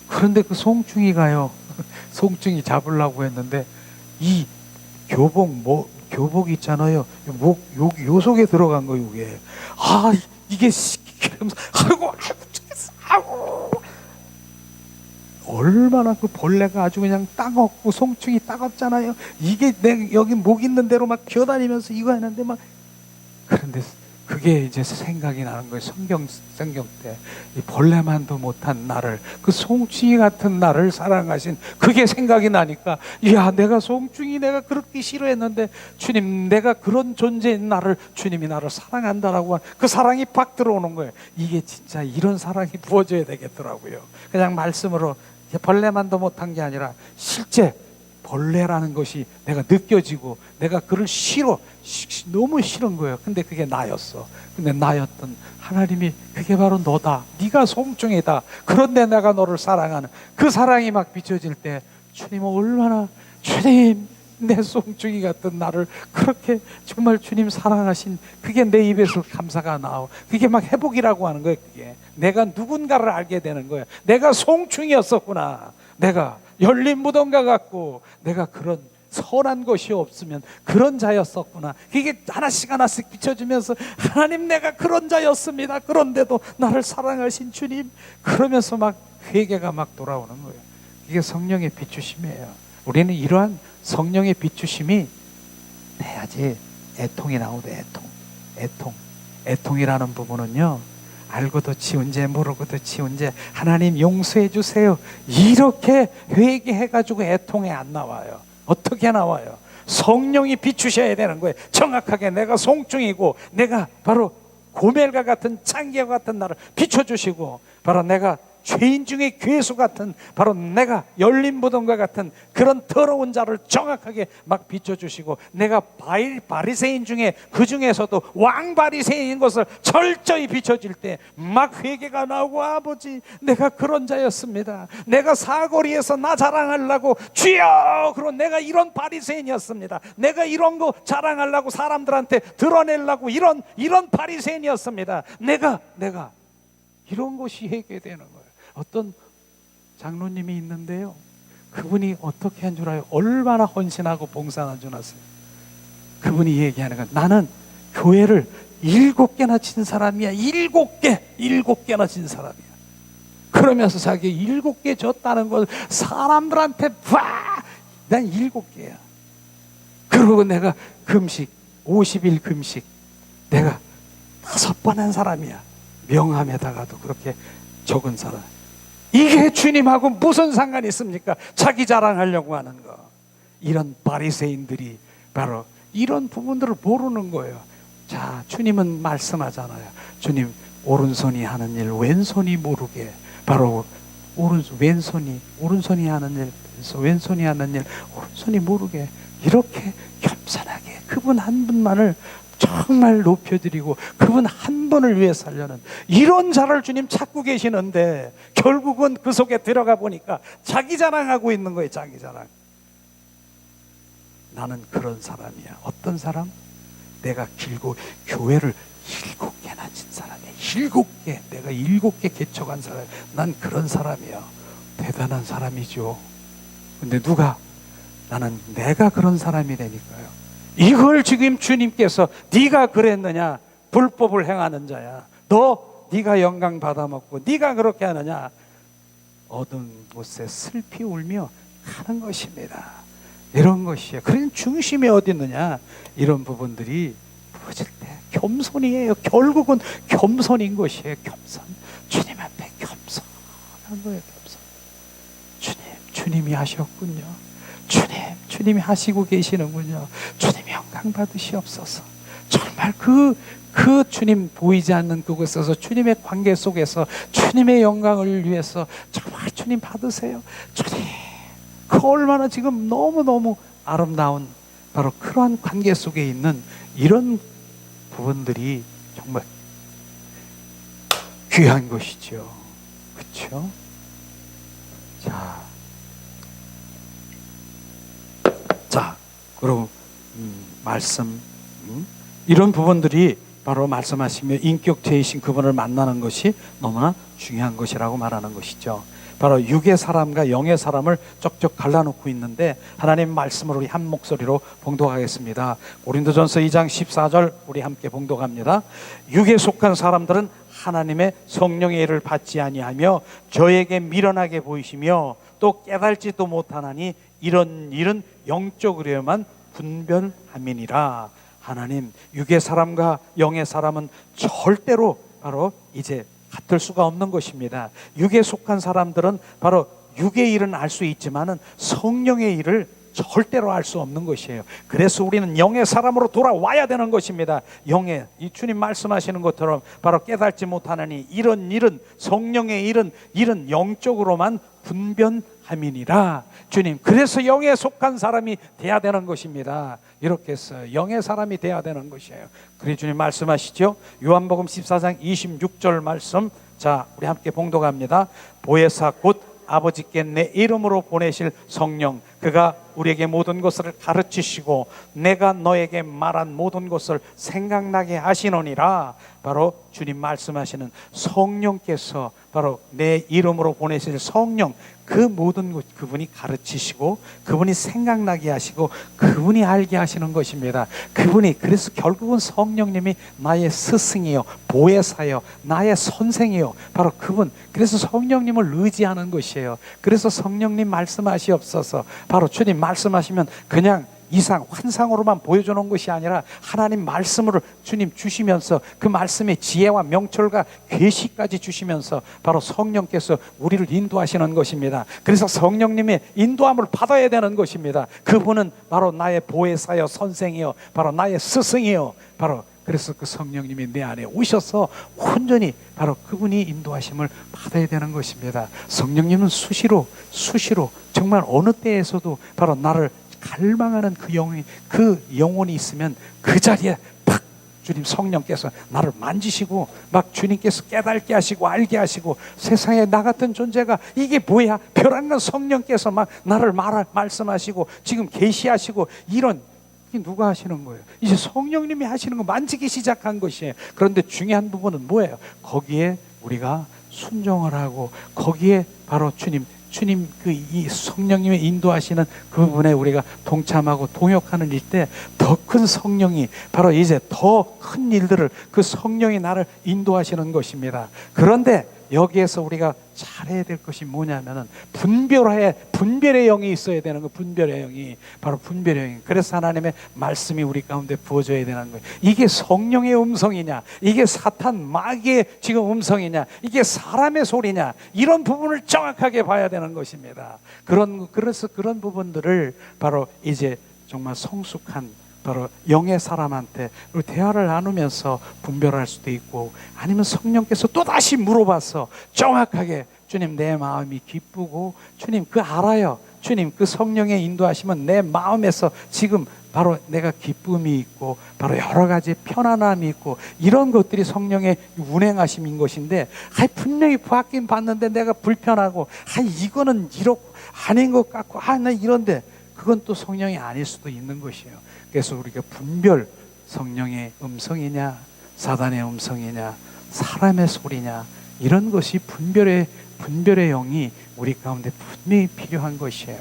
그런데 그 송충이가요. 송충이 잡으려고 했는데 이 교복 있잖아요. 요 속에 들어간 거예요. 이게 이게 시키면서 아이고 얼마나 그 벌레가 아주 그냥 따갑고 송충이 따갑잖아요. 이게 내가 여기 목 있는 대로 막 기어다니면서 이거 하는데 막 그런데 그게 이제 생각이 나는 거예요. 성경 때 이 벌레만도 못한 나를 그 송충이 같은 나를 사랑하신 그게 생각이 나니까 내가 송충이 내가 그렇게 싫어했는데 주님 내가 그런 존재인 나를 주님이 나를 사랑한다라고 그 사랑이 팍 들어오는 거예요. 이게 진짜 이런 사랑이 부어져야 되겠더라고요. 그냥 말씀으로 벌레만도 못한 게 아니라 실제 벌레라는 것이 내가 느껴지고 내가 그를 너무 싫은 거예요. 근데 그게 나였어. 근데 나였던 하나님이 그게 바로 너다. 네가 송충이다. 그런데 내가 너를 사랑하는 그 사랑이 막 비춰질 때 주님은 얼마나 주님 내 송충이 같은 나를 그렇게 정말 주님 사랑하신 그게 내 입에서 감사가 나오고 그게 막 회복이라고 하는 거예요. 그게 내가 누군가를 알게 되는 거예요. 내가 송충이었었구나. 내가 열린 무덤과 같고 내가 그런 선한 것이 없으면 그런 자였었구나. 이게 하나씩 비춰지면서 하나님 내가 그런 자였습니다. 그런데도 나를 사랑하신 주님 그러면서 막 회개가 막 돌아오는 거예요. 이게 성령의 비추심이에요. 우리는 이러한 성령의 비추심이 돼야지 애통이 나오대. 애통이라는 부분은요 알고도 치운 죄 모르고도 치운 죄 하나님 용서해 주세요 이렇게 회개해가지고 애통이 안 나와요. 어떻게 나와요? 성령이 비추셔야 되는 거예요. 정확하게 내가 송충이고 내가 바로 고멜과 같은 창기와 같은 나를 비춰주시고 바로 내가 죄인 중에 괴수 같은 바로 내가 열린 무덤과 같은 그런 더러운 자를 정확하게 막 비춰주시고 내가 바리새인 중에 그 중에서도 왕바리새인인 것을 철저히 비춰질 때 막 회개가 나오고 아버지 내가 그런 자였습니다. 내가 사거리에서 나 자랑하려고 주여 그럼 내가 이런 바리새인이었습니다. 내가 이런 거 자랑하려고 사람들한테 드러내려고 이런 바리새인이었습니다. 내가 이런 것이 회개되는 거예요. 어떤 장로님이 있는데요. 그분이 어떻게 한 줄 알아요? 얼마나 헌신하고 봉사한 줄 아세요? 그분이 얘기하는 건 나는 교회를 7개나 진 사람이야. 7개나 진 사람이야. 그러면서 자기 7개 졌다는 걸 사람들한테 난 7개야. 그리고 내가 금식 50일 금식 내가 5번 한 사람이야. 명함에다가도 그렇게 적은 사람. 이게 주님하고 무슨 상관이 있습니까? 자기 자랑하려고 하는 거. 이런 바리새인들이 바로 이런 부분들을 모르는 거예요. 자, 주님은 말씀하잖아요. 주님, 오른손이 하는 일 왼손이 모르게, 바로 오른손이 하는 일 왼손이 하는 일 오른손이 모르게, 이렇게 겸손하게 그분 한 분만을 정말 높여드리고 그분 한 분을 위해 살려는 이런 자를 주님 찾고 계시는데, 결국은 그 속에 들어가 보니까 자기 자랑하고 있는 거예요. 자기 자랑. 나는 그런 사람이야. 어떤 사람? 내가 길고 교회를 7개나 진 사람이야. 7개. 내가 7개 개척한 사람. 난 그런 사람이야. 대단한 사람이죠. 근데 누가? 나는 내가 그런 사람이 되니까요. 이걸 지금 주님께서 네가 그랬느냐? 불법을 행하는 자야. 네가 영광 받아먹고 네가 그렇게 하느냐? 어두운 곳에 슬피 울며 가는 것입니다. 이런 것이에요. 그런 중심이 어디 있느냐? 이런 부분들이 부러질 때 겸손이에요. 결국은 겸손인 것이에요. 겸손. 주님 앞에 겸손한 거예요. 겸손. 주님이 하셨군요. 주님이 하시고 계시는군요. 주님이 영광 받으시옵소서. 정말 그 주님 보이지 않는 그곳에서 주님의 관계 속에서 주님의 영광을 위해서 정말 주님 받으세요. 주님, 그 얼마나 지금 너무너무 아름다운 바로 그러한 관계 속에 있는 이런 부분들이 정말 귀한 것이죠. 그렇죠? 자, 그럼 말씀 이런 부분들이 바로 말씀하시며 인격체이신 그분을 만나는 것이 너무나 중요한 것이라고 말하는 것이죠. 바로 육의 사람과 영의 사람을 쩍쩍 갈라놓고 있는데, 하나님 말씀을 우리 한 목소리로 봉독하겠습니다. 고린도전서 2장 14절 우리 함께 봉독합니다. 육에 속한 사람들은 하나님의 성령의 일을 받지 아니하며 저에게 미련하게 보이시며 또 깨달지도 못하나니 이런 일은 영적으로만 분별함이니라. 하나님, 육의 사람과 영의 사람은 절대로 바로 이제 같을 수가 없는 것입니다. 육에 속한 사람들은 바로 육의 일은 알 수 있지만은 성령의 일을 절대로 알 수 없는 것이에요. 그래서 우리는 영의 사람으로 돌아와야 되는 것입니다. 영의, 이 주님 말씀하시는 것처럼 바로 깨닫지 못하느니 이런 일은, 성령의 일은 영적으로만 분별함이니라. 주님, 그래서 영에 속한 사람이 돼야 되는 것입니다. 이렇게 해서 영의 사람이 돼야 되는 것이에요. 그래 주님 말씀하시죠. 요한복음 14장 26절 말씀, 자 우리 함께 봉독합니다. 보혜사 곧 아버지께 내 이름으로 보내실 성령, 그가 우리에게 모든 것을 가르치시고 내가 너에게 말한 모든 것을 생각나게 하시노니라. 바로 주님 말씀하시는 성령께서 바로 내 이름으로 보내실 성령, 그 모든 것 그분이 가르치시고 그분이 생각나게 하시고 그분이 알게 하시는 것입니다. 그분이, 그래서 결국은 성령님이 나의 스승이요, 보혜사요, 나의 선생이요, 바로 그분. 그래서 성령님을 의지하는 것이에요. 그래서 성령님 말씀하시옵소서. 바로 주님 말씀하시면 그냥 이상 환상으로만 보여주는 것이 아니라 하나님 말씀을 주님 주시면서 그 말씀의 지혜와 명철과 계시까지 주시면서 바로 성령께서 우리를 인도하시는 것입니다. 그래서 성령님의 인도함을 받아야 되는 것입니다. 그분은 바로 나의 보혜사요, 선생이요, 바로 나의 스승이요. 바로 그래서 그 성령님이 내 안에 오셔서 온전히 바로 그분이 인도하심을 받아야 되는 것입니다. 성령님은 수시로 정말 어느 때에서도 바로 나를 갈망하는 그 영혼이 있으면 그 자리에 팍 주님 성령께서 나를 만지시고 막 주님께서 깨닫게 하시고 알게 하시고, 세상에 나 같은 존재가 이게 뭐야? 벼랑간 성령께서 막 나를 말씀하시고 지금 계시하시고, 이런, 이게 누가 하시는 거예요? 이제 성령님이 하시는 거, 만지기 시작한 것이에요. 그런데 중요한 부분은 뭐예요? 거기에 우리가 순종을 하고 거기에 바로 주님 주님 이 성령님의 인도하시는 그 부분에 우리가 동참하고 동역하는 일 때 더 큰 성령이 바로 이제 더 큰 일들을 그 성령이 나를 인도하시는 것입니다. 그런데 여기에서 우리가 잘해야 될 것이 뭐냐면은 분별의 영이 있어야 되는 거. 분별의 영이 바로 분별의 영이. 그래서 하나님의 말씀이 우리 가운데 부어져야 되는 거예요. 이게 성령의 음성이냐, 이게 사탄 마귀의 지금 음성이냐, 이게 사람의 소리냐, 이런 부분을 정확하게 봐야 되는 것입니다. 그래서 그런 부분들을 바로 이제 정말 성숙한 바로 영의 사람한테 대화를 나누면서 분별할 수도 있고, 아니면 성령께서 또다시 물어봐서 정확하게 주님 내 마음이 기쁘고, 주님 그 알아요, 주님 그 성령의 인도하시면 내 마음에서 지금 바로 내가 기쁨이 있고 바로 여러 가지 편안함이 있고, 이런 것들이 성령의 운행하심인 것인데, 분명히 받긴 받는데 내가 불편하고 이거는 이렇고 아닌 것 같고 나 이런데, 그건 또 성령이 아닐 수도 있는 것이에요. 그래서 우리가 분별, 성령의 음성이냐 사단의 음성이냐 사람의 소리냐, 이런 것이 분별의 영이 우리 가운데 분명히 필요한 것이에요.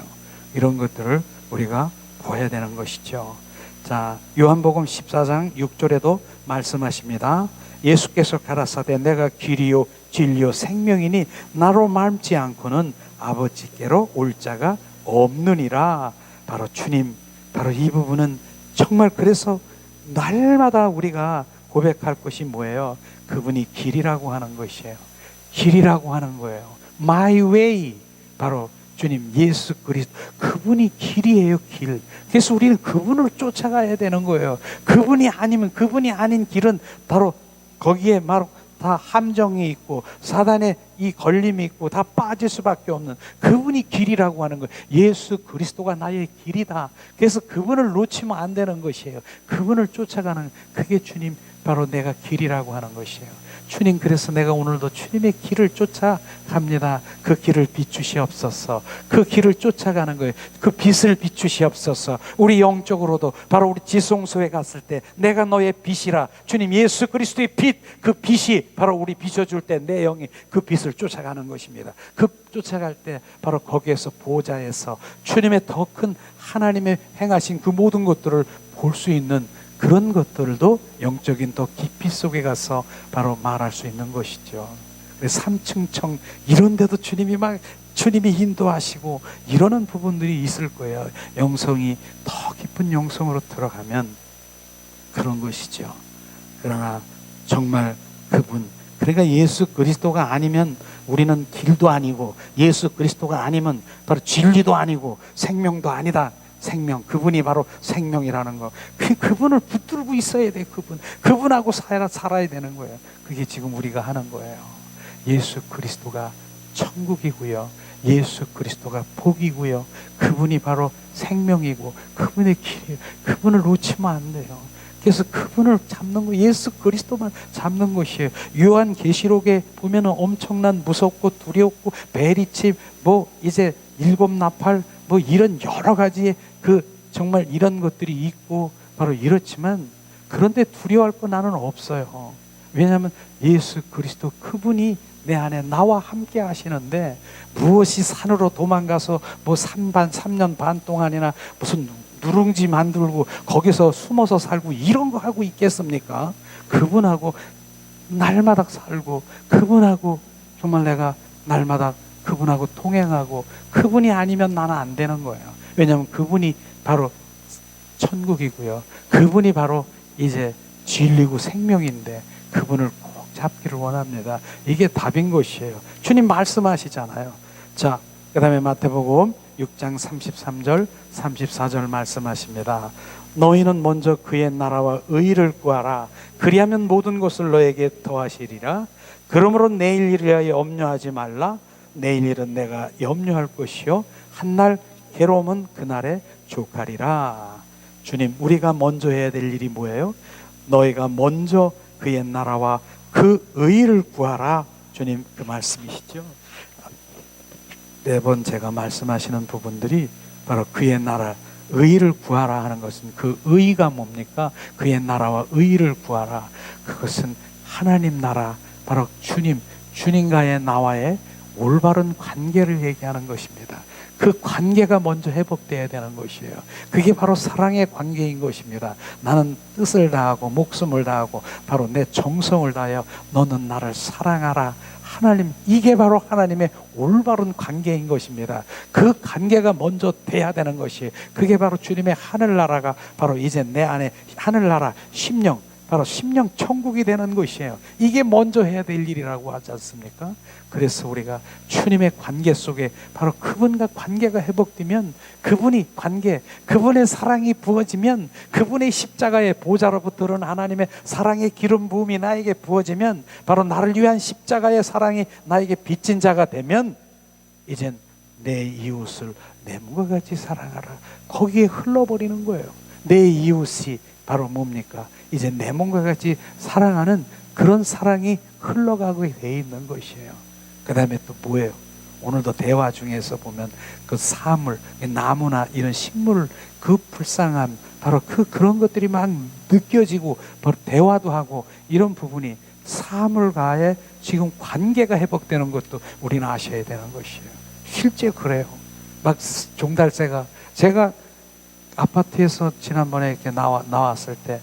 이런 것들을 우리가 보아야 되는 것이죠. 자, 요한복음 14장 6절에도 말씀하십니다. 예수께서 가라사대 내가 길이요 진리요 생명이니 나로 말지 않고는 아버지께로 올 자가 없느니라. 바로 주님, 바로 이 부분은 정말, 그래서 날마다 우리가 고백할 것이 뭐예요? 그분이 길이라고 하는 것이에요. 길이라고 하는 거예요. My way. 바로 주님 예수 그리스도, 그분이 길이에요. 길. 그래서 우리는 그분을 쫓아가야 되는 거예요. 그분이 아니면, 그분이 아닌 길은 바로 거기에 바로 다 함정이 있고 사단의 이 걸림이 있고 다 빠질 수밖에 없는 그분이 길이라고 하는 거예요. 예수 그리스도가 나의 길이다. 그래서 그분을 놓치면 안 되는 것이에요. 그분을 쫓아가는, 그게 주님 바로 내가 길이라고 하는 것이에요. 주님, 그래서 내가 오늘도 주님의 길을 쫓아갑니다. 그 길을 비추시옵소서. 그 길을 쫓아가는 거예요. 그 빛을 비추시옵소서. 우리 영적으로도 바로 우리 지성소에 갔을 때 내가 너의 빛이라, 주님 예수 그리스도의 빛, 그 빛이 바로 우리 비춰줄 때 내 영이 그 빛을 쫓아가는 것입니다. 그 쫓아갈 때 바로 거기에서 보좌에서 주님의 더 큰 하나님의 행하신 그 모든 것들을 볼 수 있는, 그런 것들도 영적인 더 깊이 속에 가서 바로 말할 수 있는 것이죠. 3층 청 이런 데도 주님이 인도하시고 이러는 부분들이 있을 거예요. 영성이 더 깊은 영성으로 들어가면 그런 것이죠. 그러나 정말 그분, 그러니까 예수 그리스도가 아니면 우리는 길도 아니고, 예수 그리스도가 아니면 바로 진리도 아니고 생명도 아니다. 생명, 그분이 바로 생명이라는 거. 그분을 붙들고 있어야 돼. 그분하고 살아야 되는 거예요. 그게 지금 우리가 하는 거예요. 예수 그리스도가 천국이고요, 예수 그리스도가 복이고요, 그분이 바로 생명이고 그분의 길이에요. 그분을 놓치면 안 돼요. 그래서 그분을 잡는 거, 예수 그리스도만 잡는 것이에요. 요한계시록에 보면은 엄청난 무섭고 두렵고 베리칩, 이제 일곱 나팔, 이런 여러 가지의 정말 이런 것들이 있고 바로 이렇지만, 그런데 두려워할 거 나는 없어요. 왜냐하면 예수 그리스도 그분이 내 안에 나와 함께 하시는데, 무엇이 산으로 도망가서 3년 반 동안이나 무슨 누룽지 만들고 거기서 숨어서 살고 이런 거 하고 있겠습니까? 그분하고 날마다 살고, 그분하고 정말 내가 날마다 그분하고 통행하고, 그분이 아니면 나는 안 되는 거예요. 왜냐하면 그분이 바로 천국이고요, 그분이 바로 이제 진리고 생명인데 그분을 꼭 잡기를 원합니다. 이게 답인 것이에요. 주님 말씀하시잖아요. 자, 그 다음에 마태복음 6장 33절 34절 말씀하십니다. 너희는 먼저 그의 나라와 의를 구하라. 그리하면 모든 것을 너에게 더하시리라. 그러므로 내일 일을 위하여 염려하지 말라. 내일 일은 내가 염려할 것이요 한날 괴로움은 그날에 족하리라. 주님, 우리가 먼저 해야 될 일이 뭐예요? 너희가 먼저 그의 나라와 그 의를 구하라. 주님 그 말씀이시죠. 매번 제가 말씀하시는 부분들이 바로 그의 나라, 의를 구하라 하는 것은, 그 의가 뭡니까? 그의 나라와 의를 구하라. 그것은 하나님 나라, 바로 주님과의 나와의 올바른 관계를 얘기하는 것입니다. 그 관계가 먼저 회복되어야 되는 것이에요. 그게 바로 사랑의 관계인 것입니다. 나는 뜻을 다하고 목숨을 다하고 바로 내 정성을 다하여 너는 나를 사랑하라. 하나님, 이게 바로 하나님의 올바른 관계인 것입니다. 그 관계가 먼저 돼야 되는 것이, 그게 바로 주님의 하늘나라가 바로 이제 내 안에 하늘나라 심령, 바로 심령 천국이 되는 것이에요. 이게 먼저 해야 될 일이라고 하지 않습니까? 그래서 우리가 주님의 관계 속에 바로 그분과 관계가 회복되면, 그분의 사랑이 부어지면, 그분의 십자가의 보좌로부터 흐르는 하나님의 사랑의 기름 부음이 나에게 부어지면, 바로 나를 위한 십자가의 사랑이 나에게 빚진 자가 되면, 이젠 내 이웃을 내 몸과 같이 사랑하라. 거기에 흘러버리는 거예요. 내 이웃이 바로 뭡니까? 이제 내 몸과 같이 사랑하는 그런 사랑이 흘러가고 돼 있는 것이에요. 그 다음에 또 뭐예요? 오늘도 대화 중에서 보면 그 사물, 나무나 이런 식물, 그 불쌍함, 바로 그런 것들이 막 느껴지고 바로 대화도 하고 이런 부분이 사물과의 지금 관계가 회복되는 것도 우리는 아셔야 되는 것이에요. 실제 그래요. 막 종달새가, 제가 아파트에서 지난번에 이렇게 나왔을 때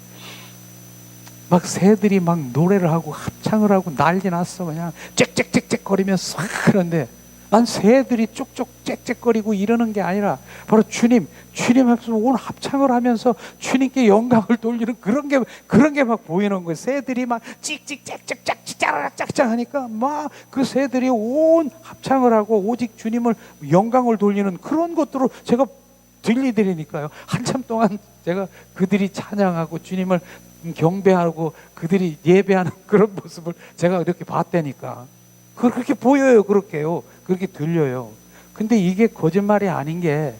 막 새들이 막 노래를 하고 합창을 하고 난리 났어. 그냥 짹짹짹짹 거리면서. 그런데 난 새들이 쪽쪽 짹짹거리고 이러는 게 아니라 바로 주님 앞에서 온 합창을 하면서 주님께 영광을 돌리는 그런 게 막 보이는 거예요. 새들이 막 찍찍 짹짹짹 짜라락짝짝 하니까 막 그 새들이 온 합창을 하고 오직 주님을 영광을 돌리는 그런 것들을 제가 들리니까요. 한참 동안 제가 그들이 찬양하고 주님을 경배하고 그들이 예배하는 그런 모습을 제가 이렇게 봤다니까. 그렇게 보여요. 그렇게요. 그렇게 들려요. 근데 이게 거짓말이 아닌 게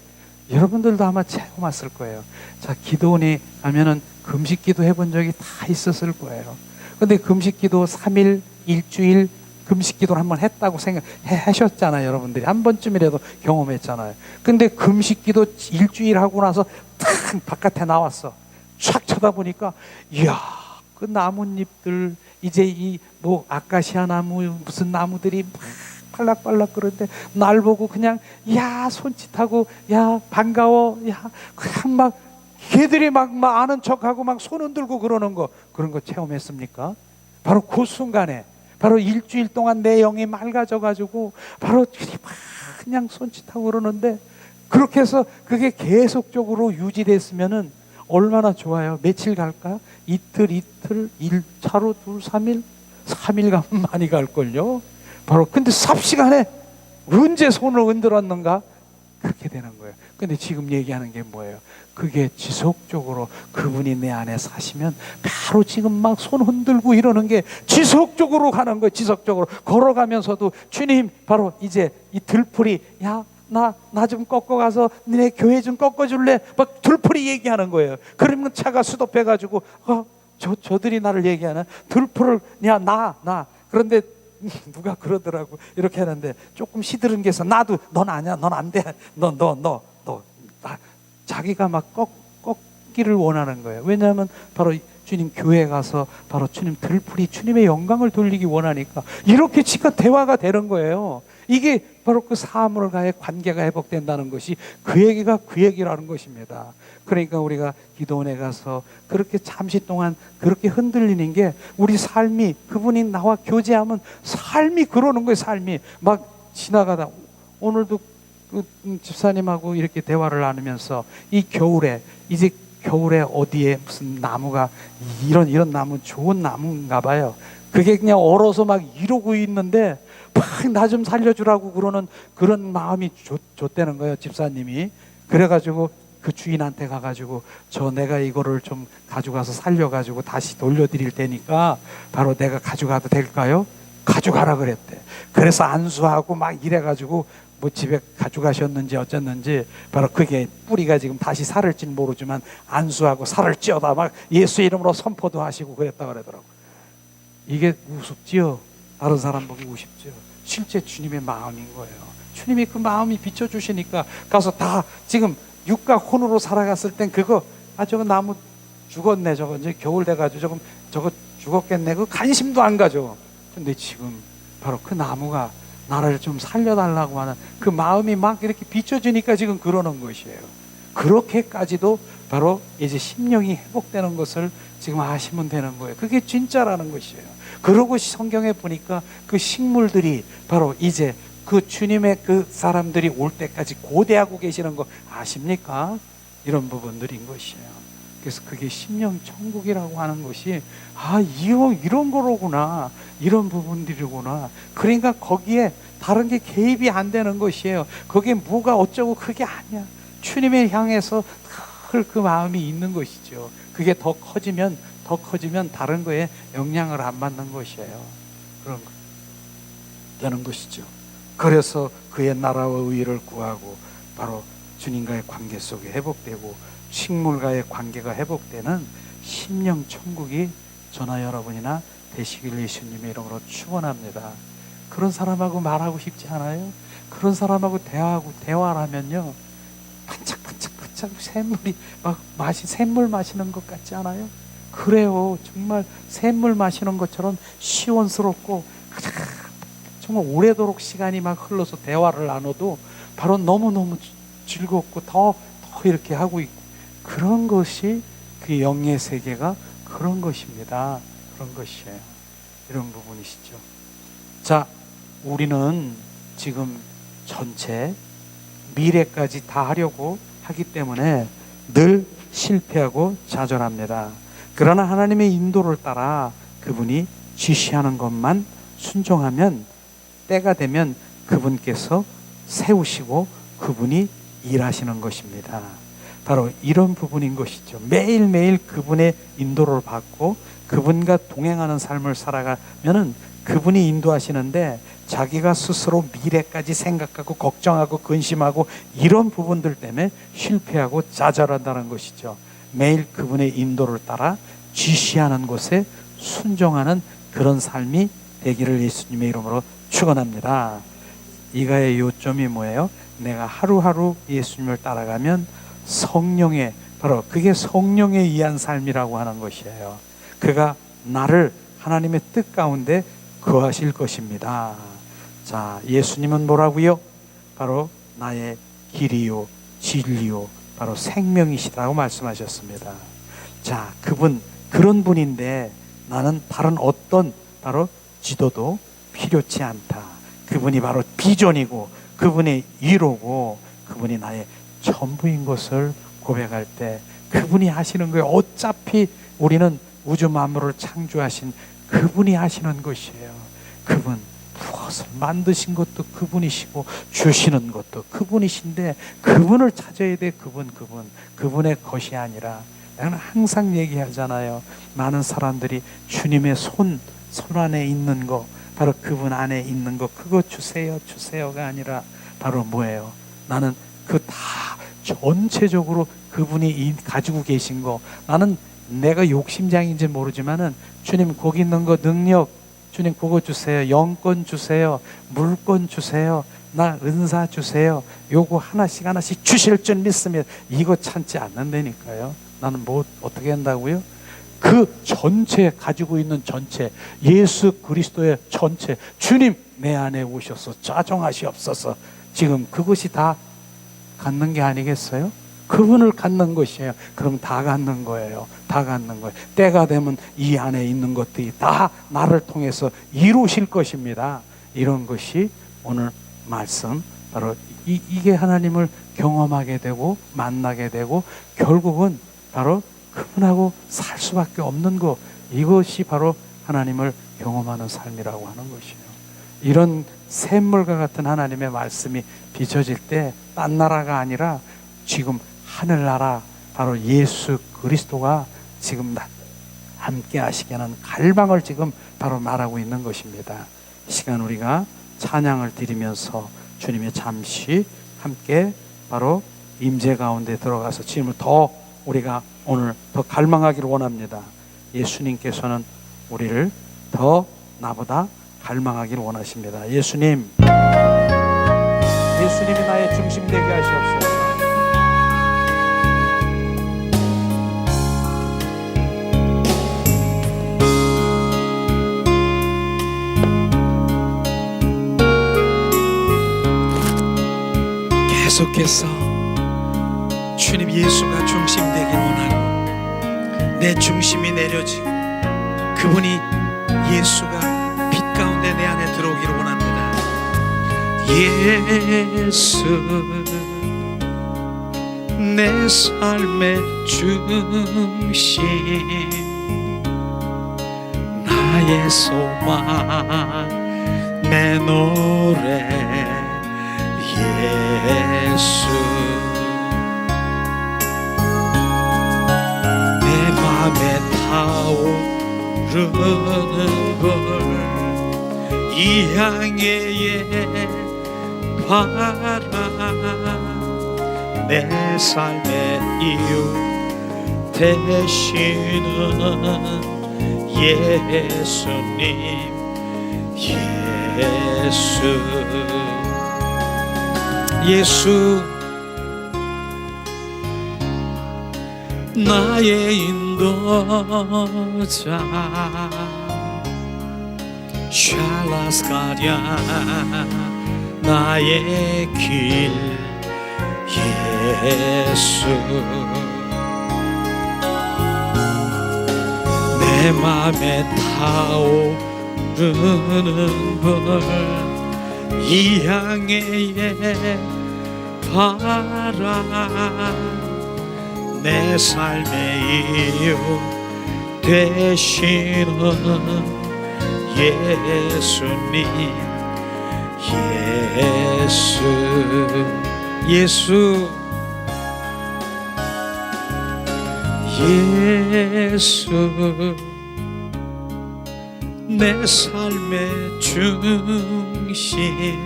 여러분들도 아마 체험했을 거예요. 자, 기도원이 하면은 금식 기도 해본 적이 다 있었을 거예요. 근데 금식 기도 3일, 일주일 금식 기도를 한번 했다고 하셨잖아요. 여러분들이 한 번쯤이라도 경험했잖아요. 근데 금식 기도 일주일 하고 나서 탁 바깥에 나왔어. 촥 쳐다보니까 이야, 그 나뭇잎들 이제 이 뭐 아카시아 나무 무슨 나무들이 막 팔락팔락 그러는데 날 보고 그냥 야 손짓하고 야 반가워 야 그냥 막 걔들이 막 아는 척하고 막 손 흔들고 그러는 거, 그런 거 체험했습니까? 바로 그 순간에 바로 일주일 동안 내 영이 맑아져 가지고 바로 그냥 손짓하고 그러는데, 그렇게 해서 그게 계속적으로 유지됐으면은 얼마나 좋아요. 며칠 갈까? 이틀, 하루, 둘, 3일? 3일 가면 많이 갈걸요. 바로 근데 삽시간에 언제 손을 흔들었는가? 그렇게 되는 거예요. 근데 지금 얘기하는 게 뭐예요? 그게 지속적으로 그분이 내 안에 사시면 바로 지금 막 손 흔들고 이러는 게 지속적으로 가는 거예요. 지속적으로 걸어가면서도 주님 바로 이제 이 들풀이 야 나 좀 꺾어가서 니네 교회 좀 꺾어줄래? 막 들풀이 얘기하는 거예요. 그러면 차가 스톱해가지고 저들이 나를 얘기하나? 들풀을 야 나 그런데 누가 그러더라고. 이렇게 하는데 조금 시들은 게 있어. 나도 넌 아니야. 넌 안 돼. 너 자기가 막 꺾기를 원하는 거예요. 왜냐하면 바로 주님 교회에 가서 바로 주님 들풀이 주님의 영광을 돌리기 원하니까 이렇게 지금 대화가 되는 거예요. 이게 바로 그 사물과의 관계가 회복된다는 것이 그 얘기가 그 얘기라는 것입니다. 그러니까 우리가 기도원에 가서 그렇게 잠시 동안 그렇게 흔들리는 게 우리 삶이, 그분이 나와 교제하면 삶이 그러는 거예요. 삶이 막 지나가다 오늘도 그 집사님하고 이렇게 대화를 나누면서 이 겨울에 이제 겨울에 어디에 무슨 나무가 이런 나무 좋은 나무인가 봐요. 그게 그냥 얼어서 막 이러고 있는데 막 나 좀 살려주라고 그러는 그런 마음이 좋다는 거예요. 집사님이. 그래가지고 그 주인한테 가가지고 내가 이거를 좀 가져가서 살려가지고 다시 돌려드릴 테니까 바로 내가 가져가도 될까요? 가져가라 그랬대. 그래서 안수하고 막 이래가지고 뭐 집에 가져가셨는지 어쨌는지 바로 그게 뿌리가 지금 다시 살을지 모르지만 안수하고 살을 찧어다 막 예수 이름으로 선포도 하시고 그랬다 그러더라고. 이게 우습지요? 다른 사람 보기 우습지요? 실제 주님의 마음인 거예요. 주님이 그 마음이 비춰주시니까 가서 다 지금 육과 혼으로 살아갔을 땐 그거 저거 나무 죽었네, 저거 이제 겨울 돼가지고 저거 죽었겠네, 그 관심도 안 가죠. 근데 지금 바로 그 나무가 나를 좀 살려달라고 하는 그 마음이 막 이렇게 비춰지니까 지금 그러는 것이에요. 그렇게까지도 바로 이제 심령이 회복되는 것을 지금 아시면 되는 거예요. 그게 진짜라는 것이에요. 그러고 성경에 보니까 그 식물들이 바로 이제 그 주님의 그 사람들이 올 때까지 고대하고 계시는 거 아십니까? 이런 부분들인 것이에요. 그래서 그게 심령 천국이라고 하는 것이 이런 거로구나, 이런 부분들이구나. 그러니까 거기에 다른 게 개입이 안 되는 것이에요. 거기에 뭐가 어쩌고 그게 아니야. 주님을 향해서 늘 그 마음이 있는 것이죠. 그게 더 커지면 다른 거에 영향을 안 받는 것이에요. 그런 거 되는 것이죠. 그래서 그의 나라와 의를 구하고 바로 주님과의 관계 속에 회복되고 식물과의 관계가 회복되는 심령 천국이 저나 여러분이나 되시길 예수님의 이름으로 축원합니다. 그런 사람하고 말하고 싶지 않아요? 그런 사람하고 대화를 하면요, 반짝반짝 샘물이 막 샘물 마시는 것 같지 않아요? 그래요. 정말 샘물 마시는 것처럼 시원스럽고 정말 오래도록 시간이 막 흘러서 대화를 나눠도 바로 너무너무 즐겁고 더 이렇게 하고 있고, 그런 것이 그 영의 세계가 그런 것입니다. 그런 것이에요. 이런 부분이시죠. 자, 우리는 지금 전체 미래까지 다 하려고 하기 때문에 늘 실패하고 좌절합니다. 그러나 하나님의 인도를 따라 그분이 지시하는 것만 순종하면 때가 되면 그분께서 세우시고 그분이 일하시는 것입니다. 바로 이런 부분인 것이죠. 매일매일 그분의 인도를 받고 그분과 동행하는 삶을 살아가면은 그분이 인도하시는데 자기가 스스로 미래까지 생각하고 걱정하고 근심하고 이런 부분들 때문에 실패하고 좌절한다는 것이죠. 매일 그분의 인도를 따라 지시하는 곳에 순종하는 그런 삶이 되기를 예수님의 이름으로 축원합니다. 이가의 요점이 뭐예요? 내가 하루하루 예수님을 따라가면 성령의, 바로 그게 성령에 의한 삶이라고 하는 것이에요. 그가 나를 하나님의 뜻 가운데 거하실 것입니다. 자, 예수님은 뭐라고요? 바로 나의 길이요 진리요 바로 생명이시라고 말씀하셨습니다. 자, 그분 그런 분인데 나는 다른 어떤 바로 지도도 필요치 않다. 그분이 바로 비전이고 그분이 위로고 그분이 나의 전부인 것을 고백할 때 그분이 하시는 거예요. 어차피 우리는 우주 만물을 창조하신 그분이 하시는 것이에요. 그분 무엇을 만드신 것도 그분이시고 주시는 것도 그분이신데 그분을 찾아야 돼. 그분의 것이 아니라, 나는 항상 얘기하잖아요. 많은 사람들이 주님의 손 안에 있는 거, 바로 그분 안에 있는 거, 그거 주세요가 아니라 바로 뭐예요? 나는 그 다 전체적으로 그분이 가지고 계신 거, 나는 내가 욕심장인지 모르지만은 주님 거기 있는 거 능력, 주님 그거 주세요. 영권 주세요. 물권 주세요. 나 은사 주세요. 요거 하나씩 주실 줄 믿습니다. 이거 참지 않는다니까요. 나는 뭐 어떻게 한다고요? 그 전체 가지고 있는 전체, 예수 그리스도의 전체, 주님 내 안에 오셔서 좌정하시옵소서. 지금 그것이 다 갖는 게 아니겠어요? 그분을 갖는 것이에요. 그럼 다 갖는 거예요. 다 갖는 거예요. 때가 되면 이 안에 있는 것들이 다 나를 통해서 이루실 것입니다. 이런 것이 오늘 말씀, 바로 이게 하나님을 경험하게 되고 만나게 되고 결국은 바로 그분하고 살 수밖에 없는 것, 이것이 바로 하나님을 경험하는 삶이라고 하는 것이에요. 이런 샘물과 같은 하나님의 말씀이 비춰질 때 딴 나라가 아니라 지금 하늘나라, 바로 예수 그리스도가 지금 함께 하시게 하는 갈망을 지금 바로 말하고 있는 것입니다. 이 시간 우리가 찬양을 드리면서 주님의 잠시 함께 바로 임재 가운데 들어가서 주님을 더 우리가 오늘 더 갈망하기를 원합니다. 예수님께서는 우리를 더 나보다 갈망하기를 원하십니다. 예수님이 나의 중심 되게 하시옵소서. 계속해서 주님 예수가 중심 되길 원하고 내 중심이 내려지고 그분이 예수가 빛 가운데 내 안에 들어오기를 원합니다. 예수 내 삶의 중심 나의 소망 내 노래 예수 내 맘에 타오르는 걸 이 향해의 바람 내 삶의 이유 되시는 예수님 예수 나의 인도자 샬라스가랴 나의 길 예수 내 맘에 타오르는 걸 이 향해의 바람 내 삶의 이유 되시는 예수님 예수 내 삶의 중심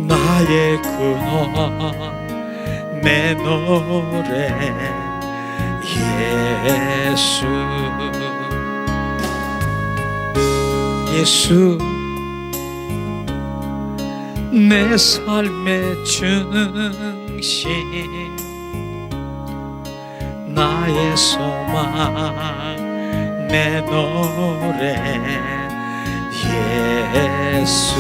나의 근원 내 노래 예수 내 삶의 중심 나의 소망 내 노래 예수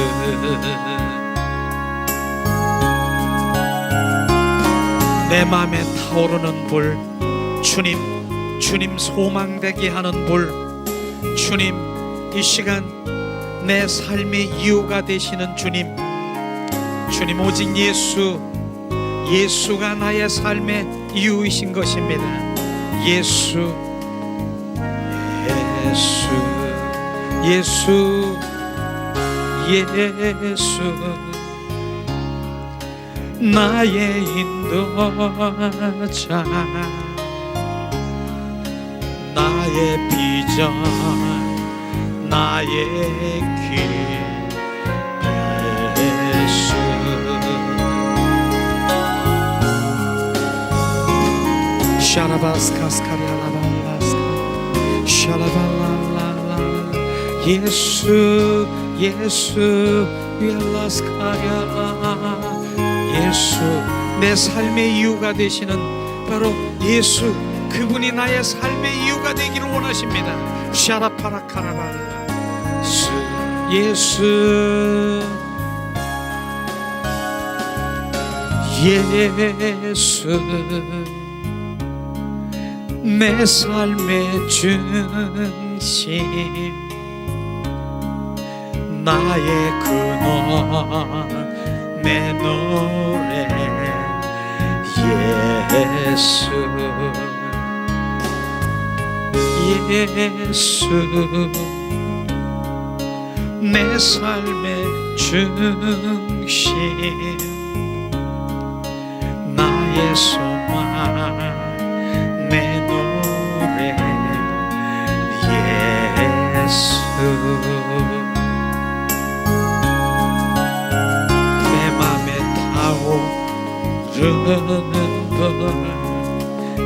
내 맘에 타오르는 불 주님 소망되게 하는 불 주님 이 시간 내 삶의 이유가 되시는 주님 오직 예수가 나의 삶의 이유이신 것입니다. 예수 나의 인도자 나의 비전 나의 길 예수 샤라바스카스카리아라발라스카 샤라발랄랄라 예수 위알라스카리아라 예수 내 삶의 이유가 되시는 바로 예수 그분이 나의 삶의 이유가 되기를 원하십니다. 샤라파라카라발라 예수 내 삶의 중심 나의 근원 내 노래 예수 내 삶의 중심 나의 소망 내 노래 예수 내 맘에 타오르는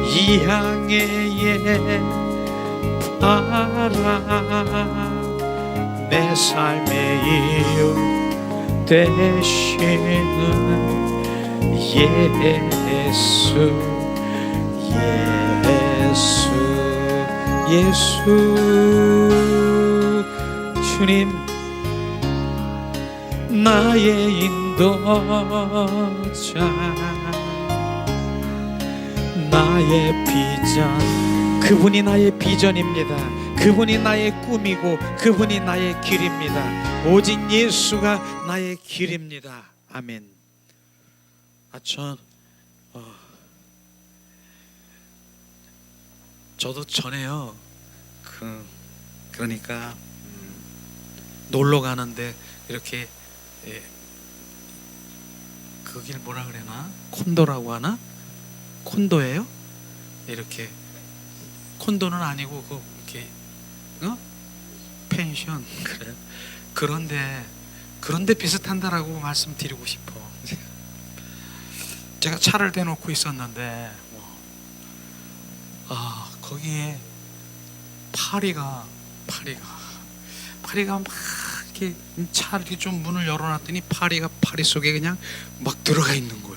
이 향해의 바람 내 삶의 이유 되시는 예수 주님 나의 인도자 인도자 나의 비전 그분이 나의 비전입니다. 그분이 나의 꿈이고 그분이 나의 길입니다. 오직 예수가 나의 길입니다. 아멘. 저도 전에요. 그러니까 놀러 가는데 이렇게 거길 뭐라 그래나? 콘도라고 하나? 콘도예요? 이렇게 콘도는 아니고 이렇게 펜션 그래. 그런데 비슷한다라고 말씀드리고 싶어. 제가 차를 대놓고 있었는데 거기에 파리가 막 이렇게 차 이렇게 좀 문을 열어놨더니 파리가 파리 속에 그냥 막 들어가 있는 거예요.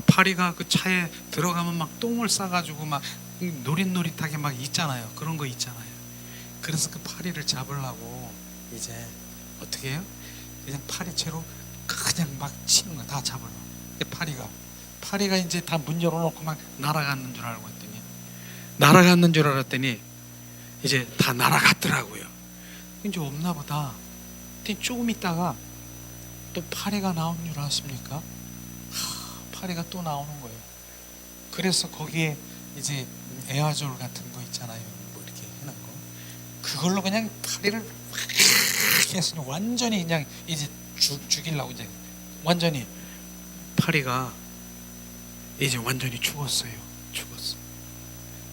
파리가 그 차에 들어가면 막 똥을 싸가지고 막 노릿노릿하게 막 있잖아요. 그런 거 있잖아요. 그래서 그 파리를 잡으려고 이제 어떻게 해요? 그냥 파리채로 그냥 막 치는 거야. 다 잡으려고. 파리가 이제 다 문 열어놓고 막 날아가는 줄 알았더니 이제 다 날아갔더라고요. 이제 없나 보다. 근데 조금 있다가 또 파리가 나온 줄 아십니까? 파리가 또 나오는 거예요. 그래서 거기에 이제 에어졸 같은 거 있잖아요. 뭐 이렇게 해놓은 거. 그걸로 그냥 파리를 해서 완전히 그냥 이제 죽이려고 이제 완전히 파리가 이제 완전히 죽었어.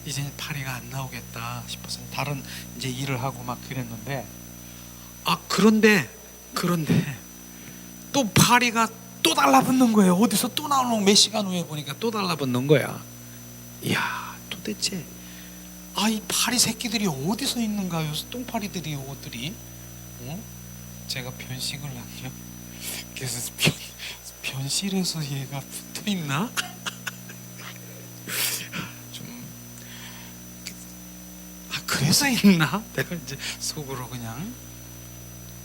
이제 파리가 안 나오겠다 싶어서 다른 이제 일을 하고 막 그랬는데 그런데 또 파리가 또 달라붙는 거예요. 어디서 또 나오는 몇 시간 후에 보니까 또 달라붙는 거야. 이야, 도대체 이 파리 새끼들이 어디서 있는가요? 똥파리들이 옷들이 제가 변식을 하죠. 그래서 변실에서 얘가 붙어 있나? 그래서 있나? 내가 이제 속으로 그냥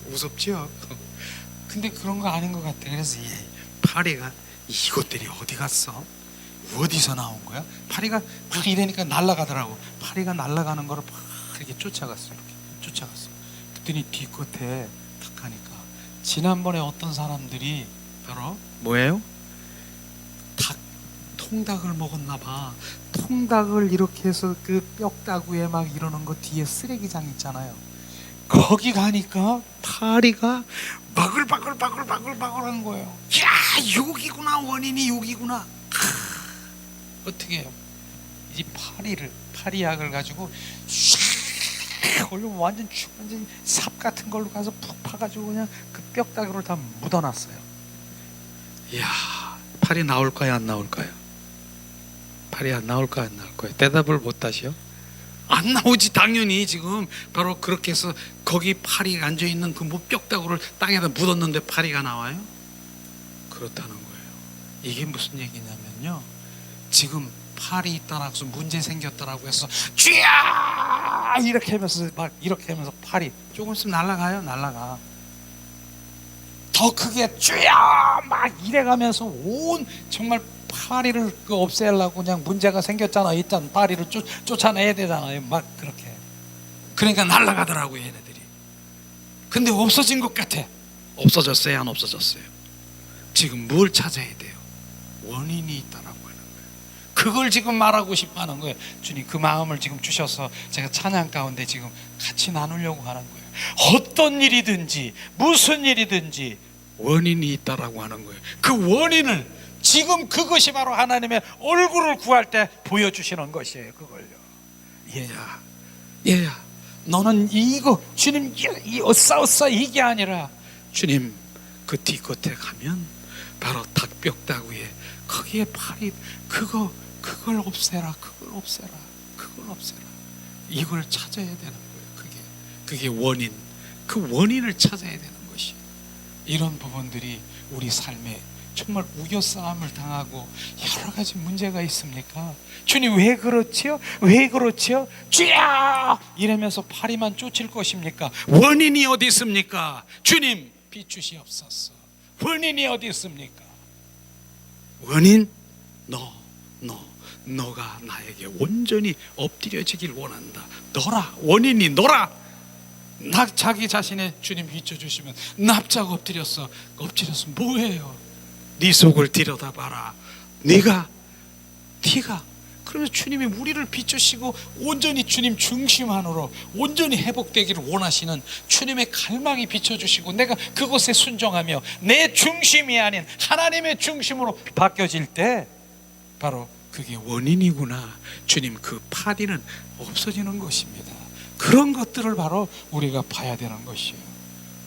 무섭죠. 근데 그런 거 아닌 것 같아. 그래서 파리가 이것들이 어디 갔어? 어디서 나온 거야? 파리가 막 이러니까 날아가더라고. 파리가 날아가는 거를 막 이렇게 쫓아갔어. 그랬더니 뒤끝에 탁 가니까 지난번에 어떤 사람들이 바로 뭐예요? 통닭을 먹었나 봐. 통닭을 이렇게 해서 그 뼈다구에 막 이러는 거 뒤에 쓰레기장 있잖아요. 거기 가니까 파리가 바글바글한 거예요. 야, 여기구나. 원인이 여기구나. 어떻게 해요? 이 파리약을 가지고 샥 완전 삽 같은 걸로 가서 푹 파가지고 그냥 그 뼈다구를 다 묻어놨어요. 이야, 파리 나올까요? 안 나올까요? 파리 안 나올까 안 나올까요? 대답을 못 하시오? 안 나오지. 당연히 지금 바로 그렇게 해서 거기 파리 앉아있는 그 뭐 뼈다구를 땅에다 묻었는데 파리가 나와요? 그렇다는 거예요. 이게 무슨 얘기냐면요, 지금 파리 있다라고 해서 문제 생겼다라고 해서 쥐야 이렇게 하면서 파리 조금 있으면 날아가. 더 크게 쥐야 막 이래가면서 온 정말 파리를 없애려고 그냥 문제가 생겼잖아. 일단 파리를 쫓아내야 되잖아요. 막 그렇게. 그러니까 날아가더라고요, 얘네들이. 근데 없어진 것 같아. 없어졌어요, 안 없어졌어요? 지금 뭘 찾아야 돼요? 원인이 있다라고 하는 거예요. 그걸 지금 말하고 싶어 하는 거예요. 주님, 그 마음을 지금 주셔서 제가 찬양 가운데 지금 같이 나누려고 하는 거예요. 어떤 일이든지 무슨 일이든지 원인이 있다라고 하는 거예요. 그 원인을 지금 그것이 바로 하나님의 얼굴을 구할 때 보여주시는 것이에요. 그걸요. 얘야, 너는 이거 주님 어싸 이게 아니라 주님 그 뒤끝에 가면 바로 닭뼈다구에 거기에 파리 그걸 없애라. 이걸 찾아야 되는 거예요. 그게 원인. 그 원인을 찾아야 되는 것이. 이런 부분들이 우리 삶에 정말 우겨싸움을 당하고 여러 가지 문제가 있습니까? 주님 왜 그렇지요? 주야! 이러면서 파리만 쫓을 것입니까? 원인이 어디 있습니까? 주님 비추시옵소서. 원인이 어디 있습니까? 원인, 너가 나에게 온전히 엎드려지길 원한다. 너라, 원인이 너라. 자기 자신의 주님 비춰주시면 납작 엎드렸어 뭐예요? 네 속을 들여다봐라. 네가 그러면 주님이 우리를 비추시고 온전히 주님 중심 안으로 온전히 회복되기를 원하시는 주님의 갈망이 비춰주시고 내가 그것에 순종하며 내 중심이 아닌 하나님의 중심으로 바뀌어질 때 바로 그게 원인이구나. 주님, 그 파리는 없어지는 것입니다. 그런 것들을 바로 우리가 봐야 되는 것이에요.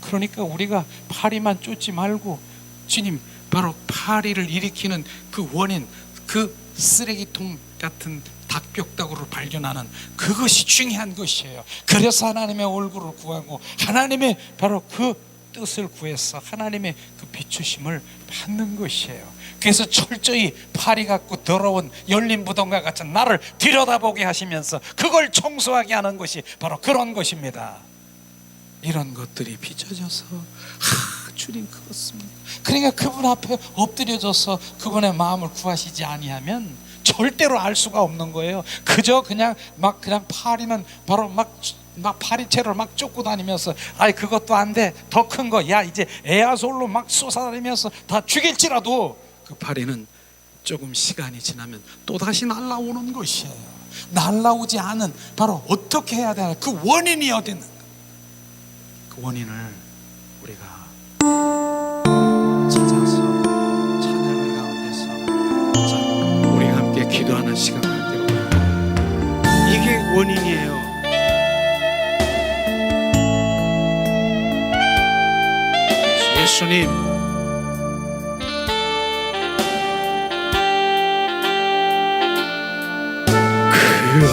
그러니까 우리가 파리만 쫓지 말고 주님, 바로 파리를 일으키는 그 원인, 그 쓰레기통 같은 닭벽다구를 발견하는 그것이 중요한 것이에요. 그래서 하나님의 얼굴을 구하고 하나님의 바로 그 뜻을 구해서 하나님의 그 비추심을 받는 것이에요. 그래서 철저히 파리 같고 더러운 열린 부동과 같은 나를 들여다보게 하시면서 그걸 청소하게 하는 것이 바로 그런 것입니다. 이런 것들이 비춰져서 주님 그렇습니다. 그러니까 그분 앞에 엎드려져서 그분의 마음을 구하시지 아니하면 절대로 알 수가 없는 거예요. 그저 그냥 파리는 바로 막 파리채를 막 쫓고 다니면서 아이 그것도 안 돼, 더 큰 거, 야 이제 에아솔로 막 쏘사다니면서 다 죽일지라도 그 파리는 조금 시간이 지나면 또다시 날아오는 것이에요. 날라오지 않은 바로 어떻게 해야 되나 그 원인이 어디 있는가? 그 원인을 우리가 찾아서 찬양의 가운데서 자, 우리가 함께 기도하는 시간 갖기로 이게 원인이에요. 예수님, 그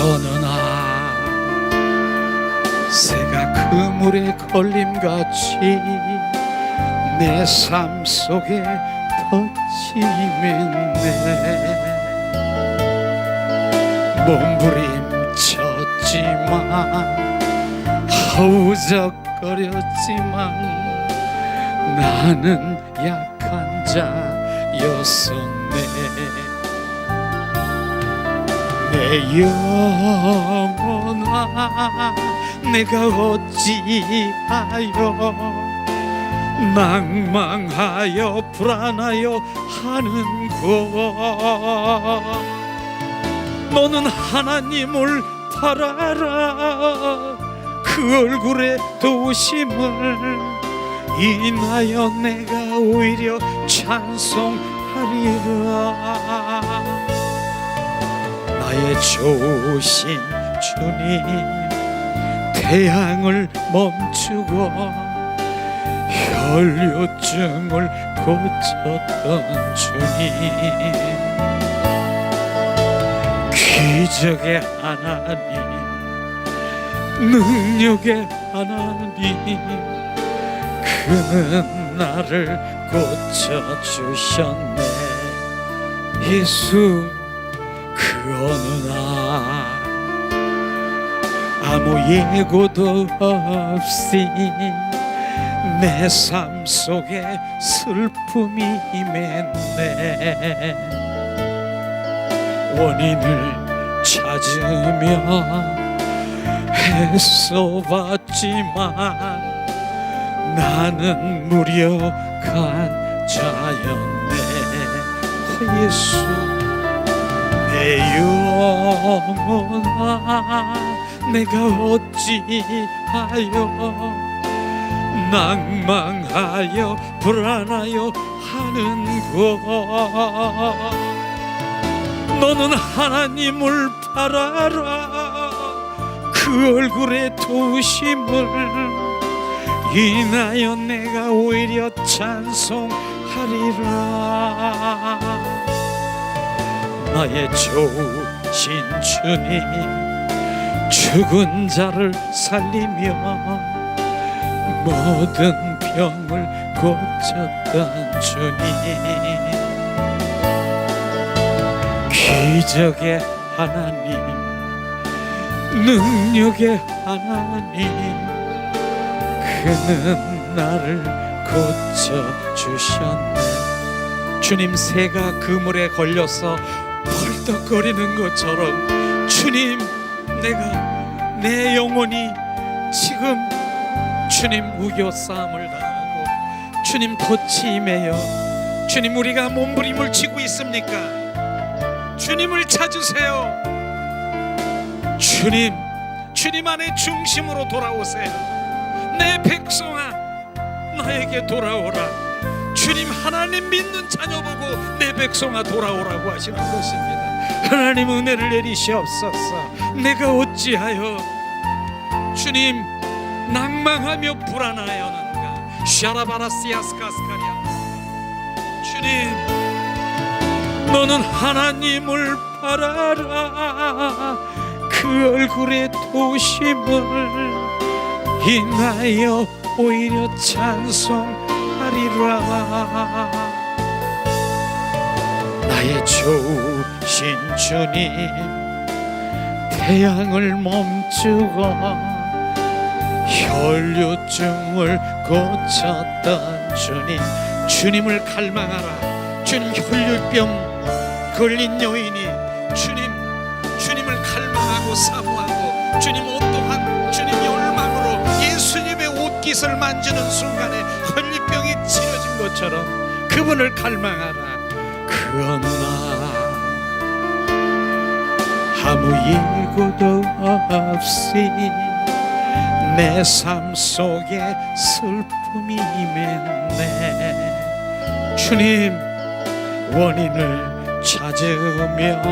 어느 날 새가 그물에 걸림같이 내 삶 속에 덧짐했네. 몸부림쳤지만 허우적거렸지만 나는 약한 자였었네. 내 영혼아, 내가 어찌하여 낭망하여 불안하여 하는고. 너는 하나님을 바라라. 그 얼굴의 도우심을 인하여 내가 오히려 찬송하리라. 나의 좋으신 주님, 태양을 멈추고 혈류증을 고쳤던 주님, 기적의 하나님, 능력의 하나님, 그는 나를 고쳐주셨네. 예수, 그 어느 날 아무 예고도 없이 내 삶 속에 슬픔이 임했네. 원인을 찾으며 애써봤지만 나는 무력한 자였네. 예수, 내 영혼아, 내가 어찌하여 낭망하여 불안하여 하는고. 너는 하나님을 바라라. 그 얼굴의 도우심을 인하여 내가 오히려 찬송하리라. 나의 좋으신 주님, 죽은 자를 살리며 모든 병을 고쳤던 주님, 기적의 하나님, 능력의 하나님, 그는 나를 고쳐주셨네. 주님, 새가 그물에 걸려서 펄떡거리는 것처럼 주님, 내 영혼이 지금 주님 우겨싸움을 당하고 주님 덫이 매여 주님 우리가 몸부림을 치고 있습니까? 주님을 찾으세요. 주님 안에 중심으로 돌아오세요. 내 백성아, 나에게 돌아오라. 주님, 하나님 믿는 자녀 보고 내 백성아 돌아오라고 하시는 것입니다. 하나님, 은혜를 내리시옵소서. 내가 어찌하여 주님 낭망하며 불안하였는가? 샤라바라시아스카스카리아. 주님, 너는 하나님을 바라라. 그 얼굴의 도심을 인하여 오히려 찬송하리라. 나의 좋으신 주님, 태양을 멈추고 혈류증을 고쳤던 주님, 주님을 갈망하라. 주님, 혈류병 걸린 여인이 주님을 갈망하고 사모하고 주님 어떠한 주님 열망으로 예수님의 옷깃을 만지는 순간에 혈류병이 치료진 것처럼 그분을 갈망하라. 그러나 아무 예고도 없이 내 삶 속에 슬픔이 임했네. 주님, 원인을 찾으며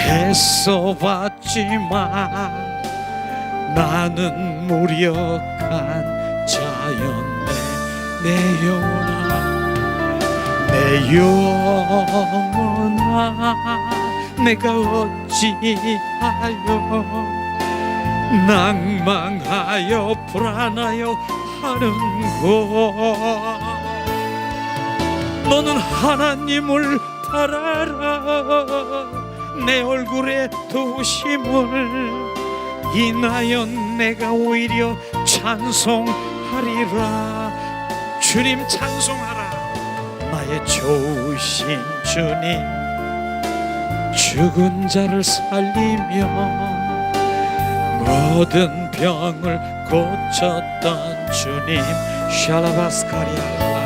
애써봤지만 나는 무력한 자였네. 내 영혼아, 내가 어찌하여 낭망하여 불안하여 하는고? 너는 하나님을 바라라. 내 얼굴의 도심을 인하여 내가 오히려 찬송하리라. 주님, 찬송하라. 나의 좋으신 주님, 죽은 자를 살리며 모든 병을 고쳤던 주님, 샬라바스카리알라.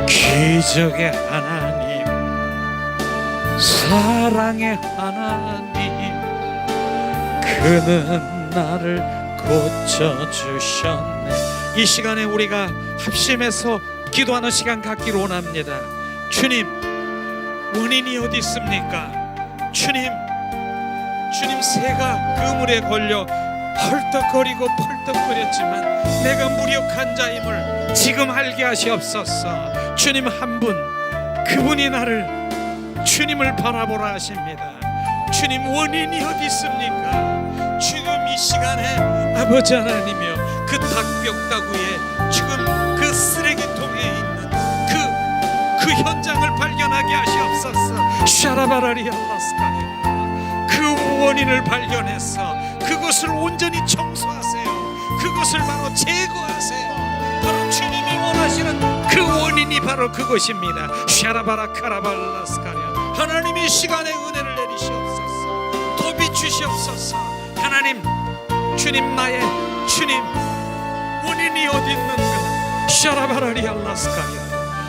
기적의 하나님, 사랑의 하나님, 그는 나를 고쳐주셨네. 이 시간에 우리가 합심해서 기도하는 시간 갖기를 원합니다. 주님, 원인이 어디 있습니까? 주님, 새가 그물에 걸려 펄떡거리고 펄떡거렸지만 내가 무력한 자임을 지금 알게 하시옵소서. 주님, 한 분, 그분이 나를 주님을 바라보라 하십니다. 주님, 원인이 어디 있습니까? 지금 이 시간에 아버지 하나님이여, 그 닭벽 가구에 지금 그 쓰레기통에 있는 그 현장을 발견하게 하시옵소서. 샤라바라리알라스카리, 그 원인을 발견해서 그것을 온전히 청소하세요. 그것을 바로 제거하세요. 바로 주님이 원하시는 그 원인이 바로 그것입니다. 샤라바라카라발라스카리아. 하나님이 시간에 은혜를 내리시옵소서. 더 비추시옵소서. 하나님, 주님, 나의 주님, 원인이 어디 있는가? 샤라바라리알라스카리아.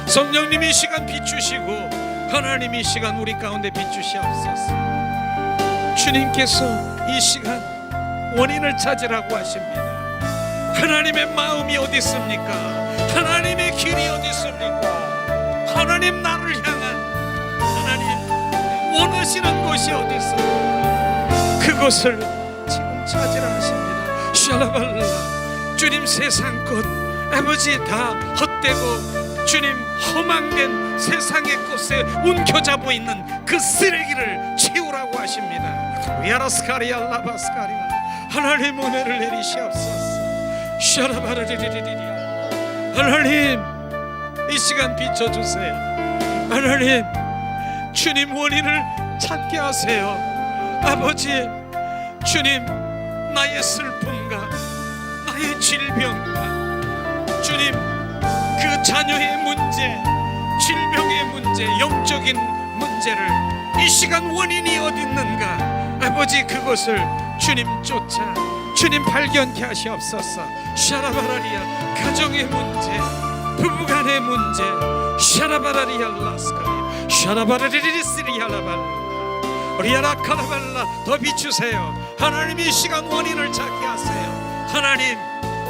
성령님이 시간 비추시고 하나님이 시간 우리 가운데 비추시옵소서. 주님께서 이 시간 원인을 찾으라고 하십니다. 하나님의 마음이 어디 있습니까? 하나님의 길이 어디 있습니까? 하나님, 나를 향한 하나님 원하시는 것이 어디 있습니까? 그것을 지금 찾으라 하십니다. 샬라발라. 주님, 세상 것 아버지 다 헛되고 주님 허망된 세상의 것에 움켜잡고 있는 그 쓰레기를 치우라고 하십니다. 위아라스카리알라바스카리아. 하나님, 은혜를 내리시옵소서. 샤라바르리리리리리아. 하나님, 이 시간 비춰주세요. 하나님, 주님, 원인을 찾게 하세요. 아버지, 주님, 나의 슬픔과 나의 질병과 주님, 그 자녀의 문제, 질병의 문제, 영적인 문제를 이 시간 원인이 어디 있는가 아버지 그것을 주님 쫓아 주님 발견케 하시옵소서. 샤라바라리아 가정의 문제, 부부간의 문제, 샤라바라리아 라스카리 샤라바라리리스리아라발 리아라카라발라 더 비추세요. 하나님 이 시간 원인을 찾게 하세요. 하나님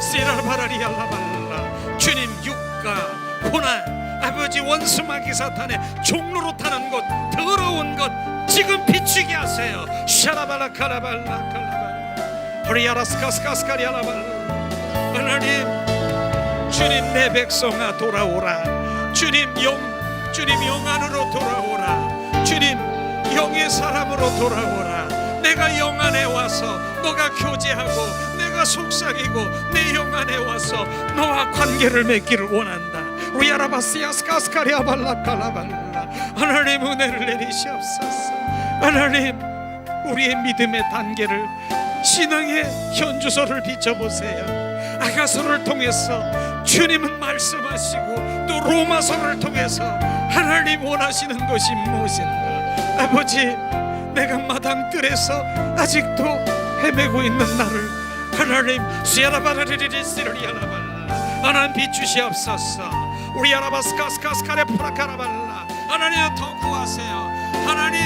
세라바라리알라발라 주님 육가 고난 아버지 원수마귀 사탄의 종로로 타는 것 더러운 것 지금 비추게 하세요. 샤라발라카라발라 칼라발 리아라스카스카스카리알라발라 하나님 주님 내 백성아 돌아오라. 주님 영 안으로 돌아오라. 주님 영의 사람으로 돌아오라. 내가 영 안에 와서 너가 교제하고 내가 속삭이고 내 영 안에 와서 너와 관계를 맺기를 원한다. 리아라바시아스카스카리아발라칼라발라 하나님 은혜를 내리시옵소서. 하나님 우리의 믿음의 단계를 신앙의 현주소를 비춰보세요. 아가서를 통해서 주님은 말씀하시고 또 로마서를 통해서 하나님 원하시는 것이 무엇인가. 아버지 내가 마당뜰에서 아직도 헤매고 있는 나를 하나님 시아라바라리리스리아라발라 하나님 비추시옵소서. 우리 아라바스카스카스카레 프라카라발라 하나님 더 구하세요. 하나님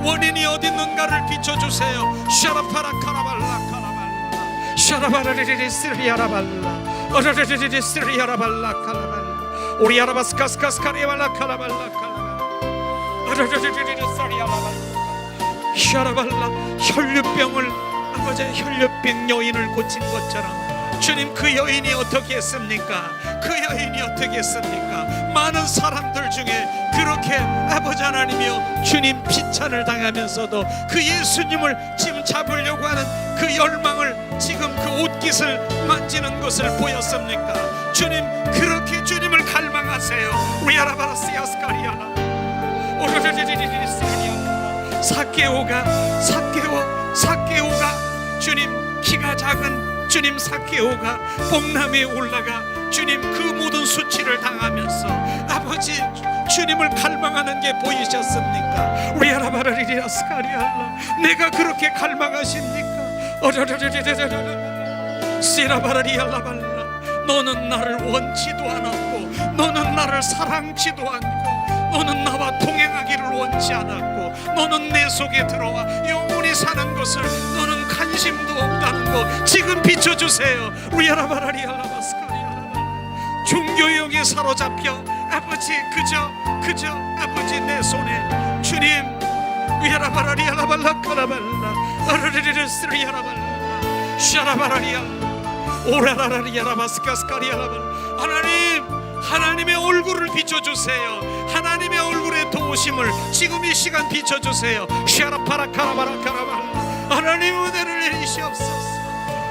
원인이 어디 있는가를 비춰주세요. 샤라파라카라발라 카라발라 샤라바라리리스리아라발라 어라리리리스리아라발라 카라발라 우리 아라바스카스카스카레발라 카라발라 샤라발라 혈류병을 아버지 혈류병 여인을 고친 것처럼 주님 그 여인이 어떻게 했습니까? 그 여인이 어떻게 했습니까? 많은 사람들 중에 그렇게 아버지 하나님이여 주님 비찬을 당하면서도 그 예수님을 지금 잡으려고 하는 그 열망을 지금 그 옷깃을 만지는 것을 보였습니까? 주님 그렇게 주님을 갈망하세요. 위아라바라시아스카리아나 사케오가 주님 키가 작은 주님 사케오가 복남에 올라가 주님 그 모든 수치를 당하면서 아버지 주님을 갈망하는 게 보이셨습니까? 리아라바라리리아스카리알라 내가 그렇게 갈망하십니까? 시라바라리알라발라 너는 나를 원치도 않았고 너는 나를 사랑치도 않고 너는 나와 동행하기를 원치 않았고 너는 내 속에 들어와 영원히 사는 것을 너는 관심도 없다는 거 지금 비춰주세요. 리아라바라리알라바스카리알라 종교욕에 사로잡혀 아버지 그저 아버지 내 손에 주님 리아라바라리알라발라카라발라 아르리리스리아라발라 샤라바라리알 오라라리아라바스카스카리알라발라 하나님의 얼굴을 비춰주세요. 하나님의 얼굴의 도우심을 지금 이 시간 비춰주세요. 샤라파라카라바라카라발라 하나님 은혜를 내리시옵소서.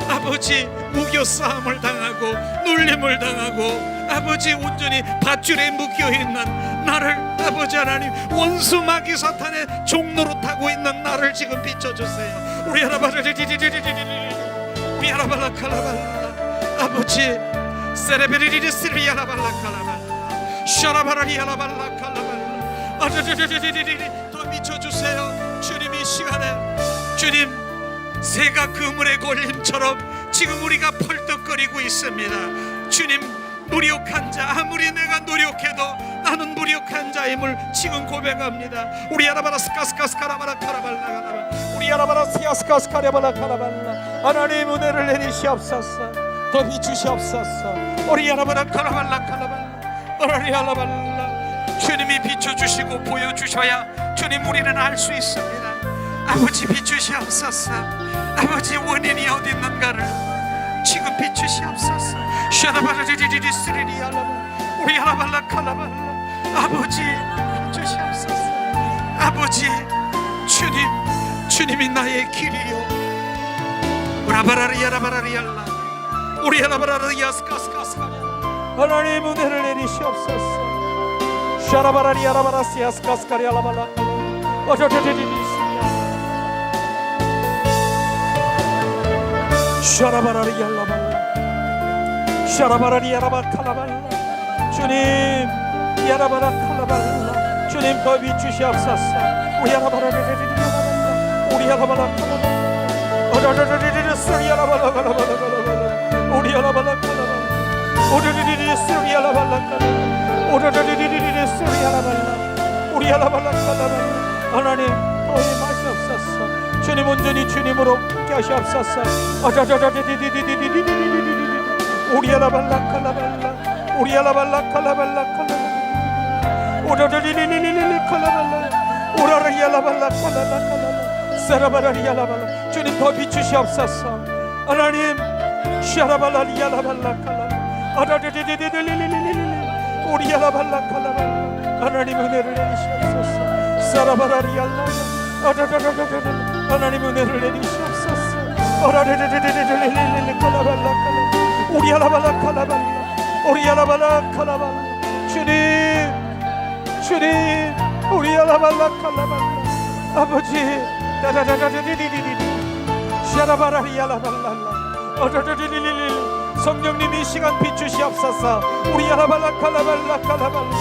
아버지 무교싸움을 당하고 놀림을 당하고 아버지 온전히 밧줄에 묶여있는 나를 아버지 하나님 원수 마귀 사탄의 종로로 타고 있는 나를 지금 비춰주세요. 우리아라바라카라발라 아버지 세레베리리스리아라발라칼라발라 샤라바라리아라발라칼라발라 더 비춰주세요. 주님 이 시간에 주님 새가 그물에 걸림처럼 지금 우리가 펄떡거리고 있습니다. 주님 무력한 자 아무리 내가 노력해도 나는 무력한 자임을 지금 고백합니다. 우리 아라바라스카스카스카라바라카라발라 우리 아라바라시아스카스카라바라카라발라 하나님 은혜를 내리시옵소서. 더 비추시옵소서. 우리 아라바라카라발라카라발라 우리 아라발라 주님이 비춰주시고 보여주셔야 주님 우리는 알 수 있습니다. 아버지 비추시옵소서. 아버지 원인이 어디 있는가를 지금 비추시옵소서. 샤라바라리리리스리리알라 우리 아라발라칼라발라 아버지 비추시옵소서. 아버지 주님이 나의 길이요 우라바라리아라바라리알라 우리 아라바라리아스카스카스카 하나님 은혜를 내리시옵소서. 샤라바라리아라바라시아스카스카리알라발라 샤라바라리알라발라 샤라바라리 야라바 칼라발라. 주님 야라바라 칼라발라. 주님 더 비추시옵소서. 우리 야라바라리리리리라발라. 우리 야라바라 칼라발라. 어라라라리리 쓰리 야라발라 칼라발라. 우리 야라바라 칼라발라. 오르리리리 쓰리 야라발라 칼라발라. 오르리리리리 쓰리 야라발라. 우리 야라발라 칼라발라. 하나님 더 임하시옵소서. 주님 온전히 주님으로 함께 하시옵소서. 우리 야라발라 칼라발라. 우리 야라발라 칼라발라 칼라발라. 오라리리리리리 칼라발라. 오라리 야라발라 칼라발라 칼라발라. 사라바라리 야라발라. 주님 더 비추시옵소서. 하나님 샤라발라리 야라발라 칼라발라. 아라리리리리리리리리. 우리 야라발라 칼라발라. 하나님 은혜를 내리시옵소서. 사라바라리 야라발라. 하나님 은혜를 내리시옵소서. 오라리리리리리리리 칼라발라 칼라발라. 우리 야라발라 칼라발라. 우리 야라발라 칼라발라. 주님 우리 야라발라 칼라발라. 아버지 다다다다디디디디 샤라바라리 야라발라. 어다다디디디디 성령님 이 시간 비추시옵소서. 우리 야라발라 칼라발라 칼라발라.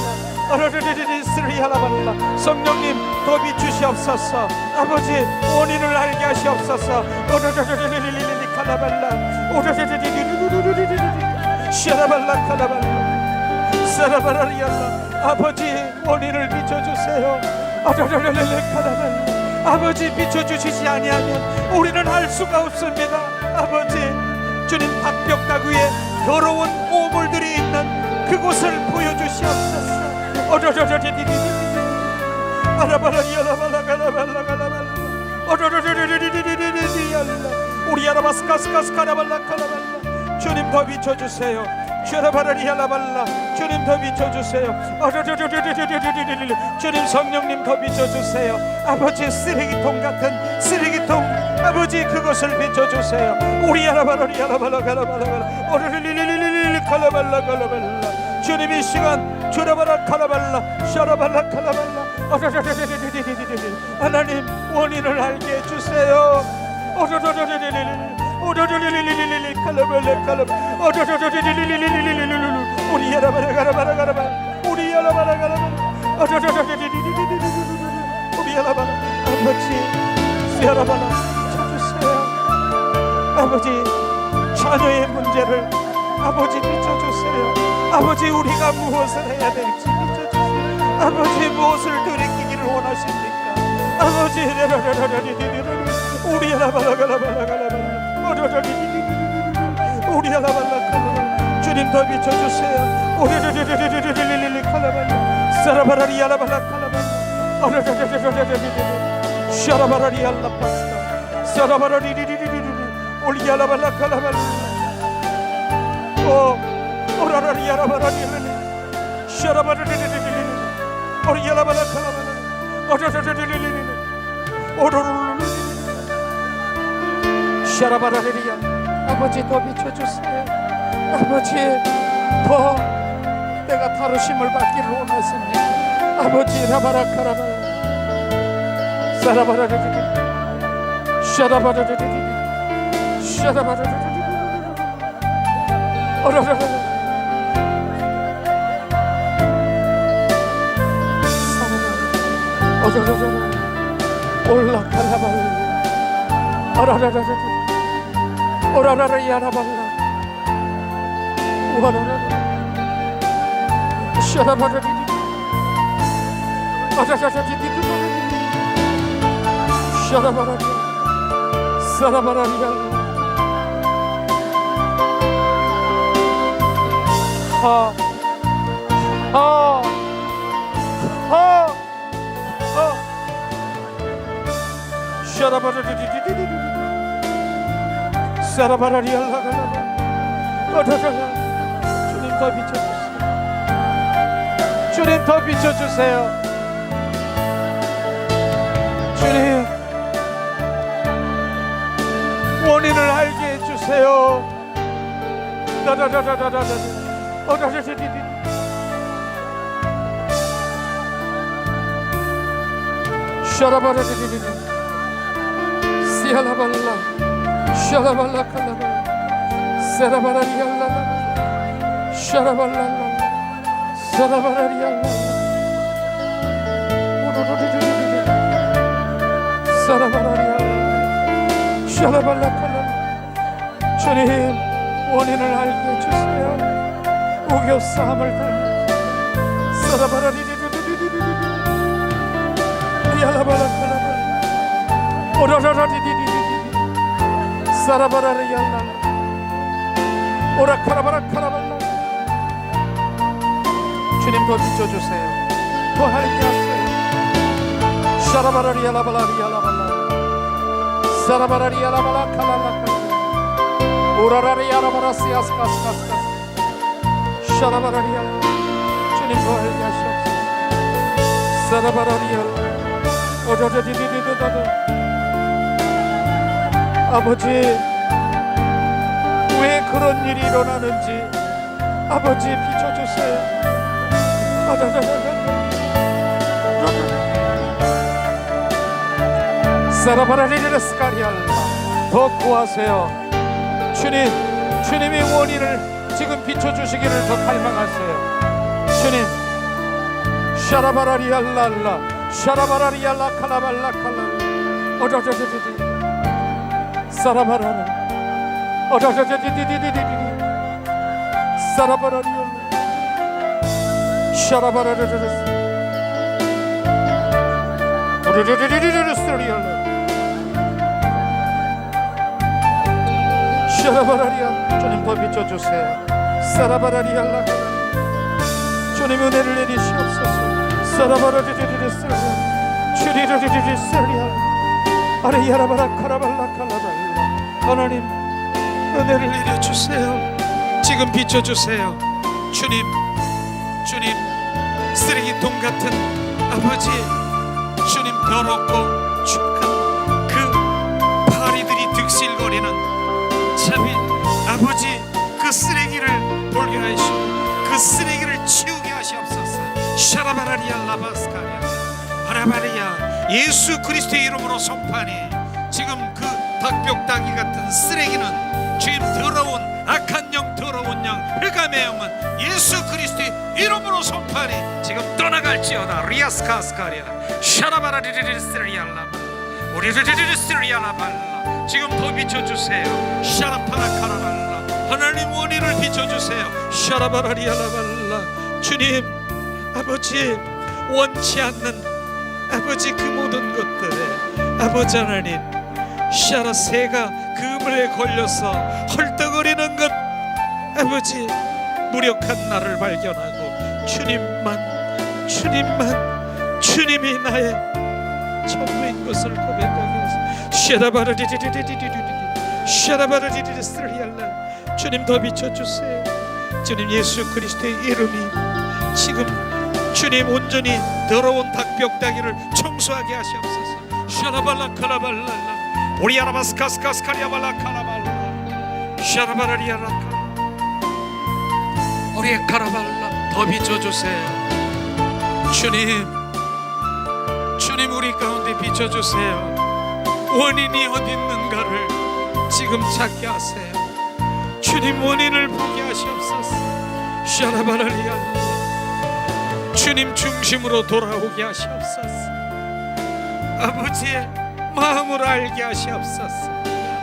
어다다디디디 스리 야라발라. 성령님 더 비추시옵소서. 아버지 원인을 알게 하시옵소서. 어다다디디디디 칼라발라. 오다다디디디디디디 샤라발라 칼라발라. 사라바라리 야라. 아버지 원인을 비춰주세요. 아라라라라라 칼라발라. 아버지 비춰주시지 아니하면 우리는 할 수가 없습니다. 아버지 주님 박벽 위에 더러운 오물들이 있는 그곳을 보여주시옵소서. 어라라라리리리리리 아라바라리 야라발라 갈라발라 갈라발라. 어라라라리리리리리리 야라. 우리 야라바스카스카스 가라발라 갈라발라. 주님 더 비춰주세요. 샤라바라리 야라발라. 주님 더 비춰주세요. 주님 성령님 더 비춰주세요. 아버지 쓰레기통 같은 쓰레기통 아버지 그것을 비춰주세요. 우리 야라바라리 야라발라 가라발라 오르리리리리리 칼라발라 칼라발라. 주님 이 시간 주라바라 칼라발라 샤라발라 칼라발라. 하나님 원인을 알게 해주세요. 오르르르르르르르 칼라발라 칼라발라. 우리 야라바라 가라바라 가라바라. 우리 야라바라 가라바라. 우리 야라바라. 아버지 야라바라 비춰주세요. 아버지 자녀의 문제를 아버지 비춰주세요. 아버지 우리가 무엇을 해야 될지 비춰주세요. 아버지 무엇을 돌이키기를 원하십니까? 아버지 우리 야라바라 가라바라 가라바라. 우리 야라발라 칼라발라. 주님 더 비춰주세요. 오르르르르르르르르 칼라발라. 사라바라리 야라발라 칼라발라. 오르르르르르르르 샤라바라리 야라파스타. 사라바라리리리리리리 우리 야라발라 칼라발라. 오 오라라리 야라바라리리리 샤라바라리리리리 우리 야라발라 칼라발라. 오르르르르르르 오르르르르 샤라바라리야. 아버지 더 비춰주세요. 아버지 더 내가 다루심을 받기를 원하십니다. 아버지 라바라카라바 사라바라리리 샤라바라리리 샤라바라리리 어라라라 사라바라 어라라라 올라카라바 어라라라라 오라라라 야라발라 오라라라 샤라바라리리 아자자자디디디디 샤라바라리 사라바라리야 샤라바라리디디디디 사라바라리알라갈라바 주님 더 비춰주세요. 주님 더 비춰주세요. 주님 원인을 알게 해주세요. 다다다다다다다 어다다다디디 샤라바라디디디 시알라발라 샤라발라 칼라발라 세라바라리알라라 샤라발랄라 사라바라리알라 오로로리리리리 사라바라리알라 샤라발라칼라 주님 원인을 알게 해주세요. 우겨싸움을 당해 사라바라리리리리리리리 리알라발라칼라발 오라라라리리리리 사라바라리알라 오라카라바라카라발라 주님 더 비춰주세요. 더 하게 하세요. 샤라바라리알라발라리알라발라 사라바라리알라발라칼라칼라 오라라리알라바라시아스카스카스카스 샤라바라리알 주님 더 하게 하시옵소서. 사라바라리알 오라라리리리리리리 아버지 왜 그런 일이 일어나는지 아버지 비춰주세요. 사라바라리르스카리알라 더 구하세요. 주님의 원인을 지금 비춰주시기를 더 갈망하세요. 주님 샤라바라리알랄라 샤라바라리알라 칼라발라 칼라 어저저저저저 사라바라라 어저저저저저저저저 사라바라리알라 샤라바라르르르스 오르르르르르르스리알라 샤라바라리알 주님 더 비춰주세요. 사라바라리알라 주님 은혜를 내리시옵소서. 사라바라르르르스리알 주리르르르스리알 아레야라바라 카라발라 칼라발라 하나님 은혜를 내려주세요. 지금 비춰주세요. 주님 쓰레기통 같은 아버지 주님 더럽고 축한 그 파리들이 득실거리는 참이 아버지 그 쓰레기를 돌게 하시고 그 쓰레기를 치우게 하시옵소서. 샤라바라리알라바스카리아 아라바리아 예수 그리스도의 이름으로 선포하니 지금 그 닭벽다기 같은 쓰레기는 주님 더러운 악한 영 더러운 영 흑암의 영은 예수 그리스도의 이름으로 선포하니 지금 떠나갈지어다. 리아스카스카리아 샤라바라리리스리알라 우리리리스리알라발라 지금 더 비춰주세요. 샤라파라카라발라 하나님 원인을 비춰주세요. 샤라바라리알라발라 주님 아버지 원치 않는 아버지 그 모든 것들에 아버지 하나님 샤라새가 그물에 걸려서 헐떡거리는 것 아버지 무력한 나를 발견하고 주님이 나의 전부인 것을 고백하게 하소서. 샤라바르디디디디디디 주님 더 비춰주세요. 주님 예수 그리스도의 이름이 지금 주님 온전히 더러운 닭벽다기를 청소하게 하시옵소서. 샤라발라 카라발랄라 오리아라바스카스카스카리아발라 카라발라 샤라바라리아라카 오리에 카라발라 더 비춰주세요. 주님 우리 가운데 비춰주세요. 원인이 어디 있는가를 지금 찾게 하세요. 주님 원인을 보게 하시옵소서. 샤라바라리알라 주님 중심으로 돌아오게 하시옵소서. 아버지의 마음을 알게 하시옵소서.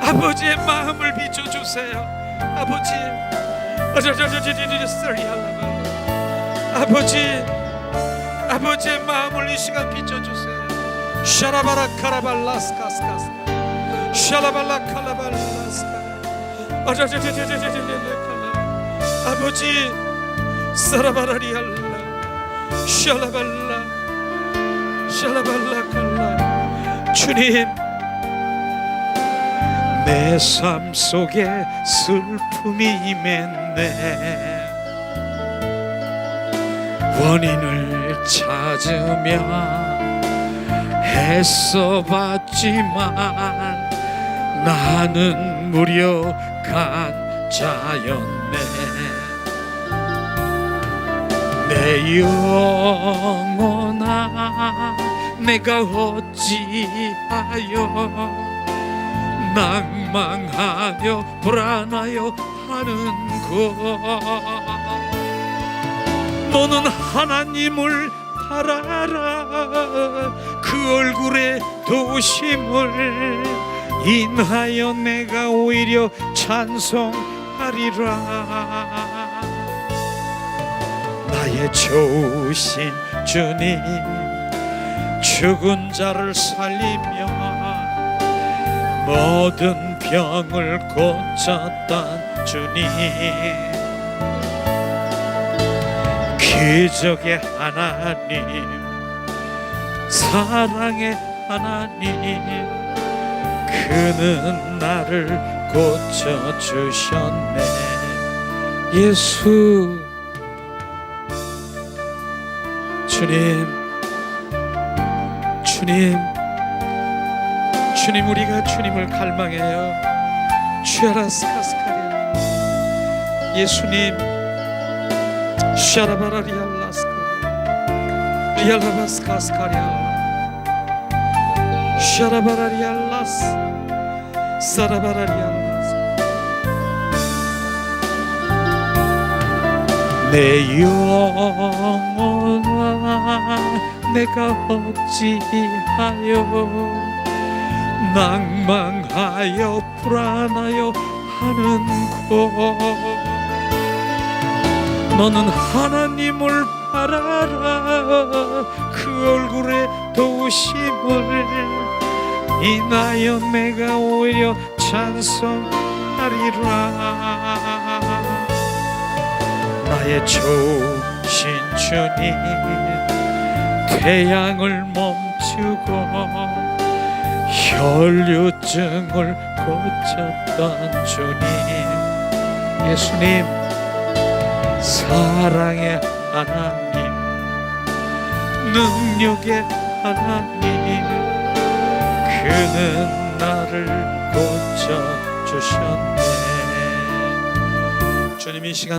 아버지의 마음을 비춰주세요. 아버지의 마음을 이 시간 비춰주세요. 샤라바라 카라발라스카스카스 샤라발라 카라발라스카 아버지 사라바라리알라 샬라발라 칼라 주님 내 삶 속에 슬픔이 임했네. 원인을 찾으며 애써봤지만 나는 무력한 자였네. 내 영혼아 내가 어찌하여 낭망하며 불안하여 하는고. 너는 하나님을 바라라. 그 얼굴에 도우심을 인하여 내가 오히려 찬송하리라. 나의 좋으신 주님, 죽은 자를 살리며 모든 병을 고쳤던 주님, 기적의 하나님, 사랑의 하나님, 그는 나를 고쳐주셨네. 예수, 주님, 주님, 우리가 주님을 갈망해요. 슈아라스카스카리아, 예수님, 샤라바라리알라스카리아, 리알라바스카스카리아, 샤라바라리알라스, 사라바라리알라스. 내 영혼아, 내가 어찌하여 낭망하여 불안하여 하는고. 너는 하나님을 바라라. 그 얼굴에 도우심을 인하여 내가 오히려 찬송하리라. 나의 좋으신 주님, 태양을 멈추고 혈류증을 고쳤던 주님, 예수님, 사랑의 하나님, 능력의 하나님, 그는 나를 고쳐주셨네. 주님, 이 시간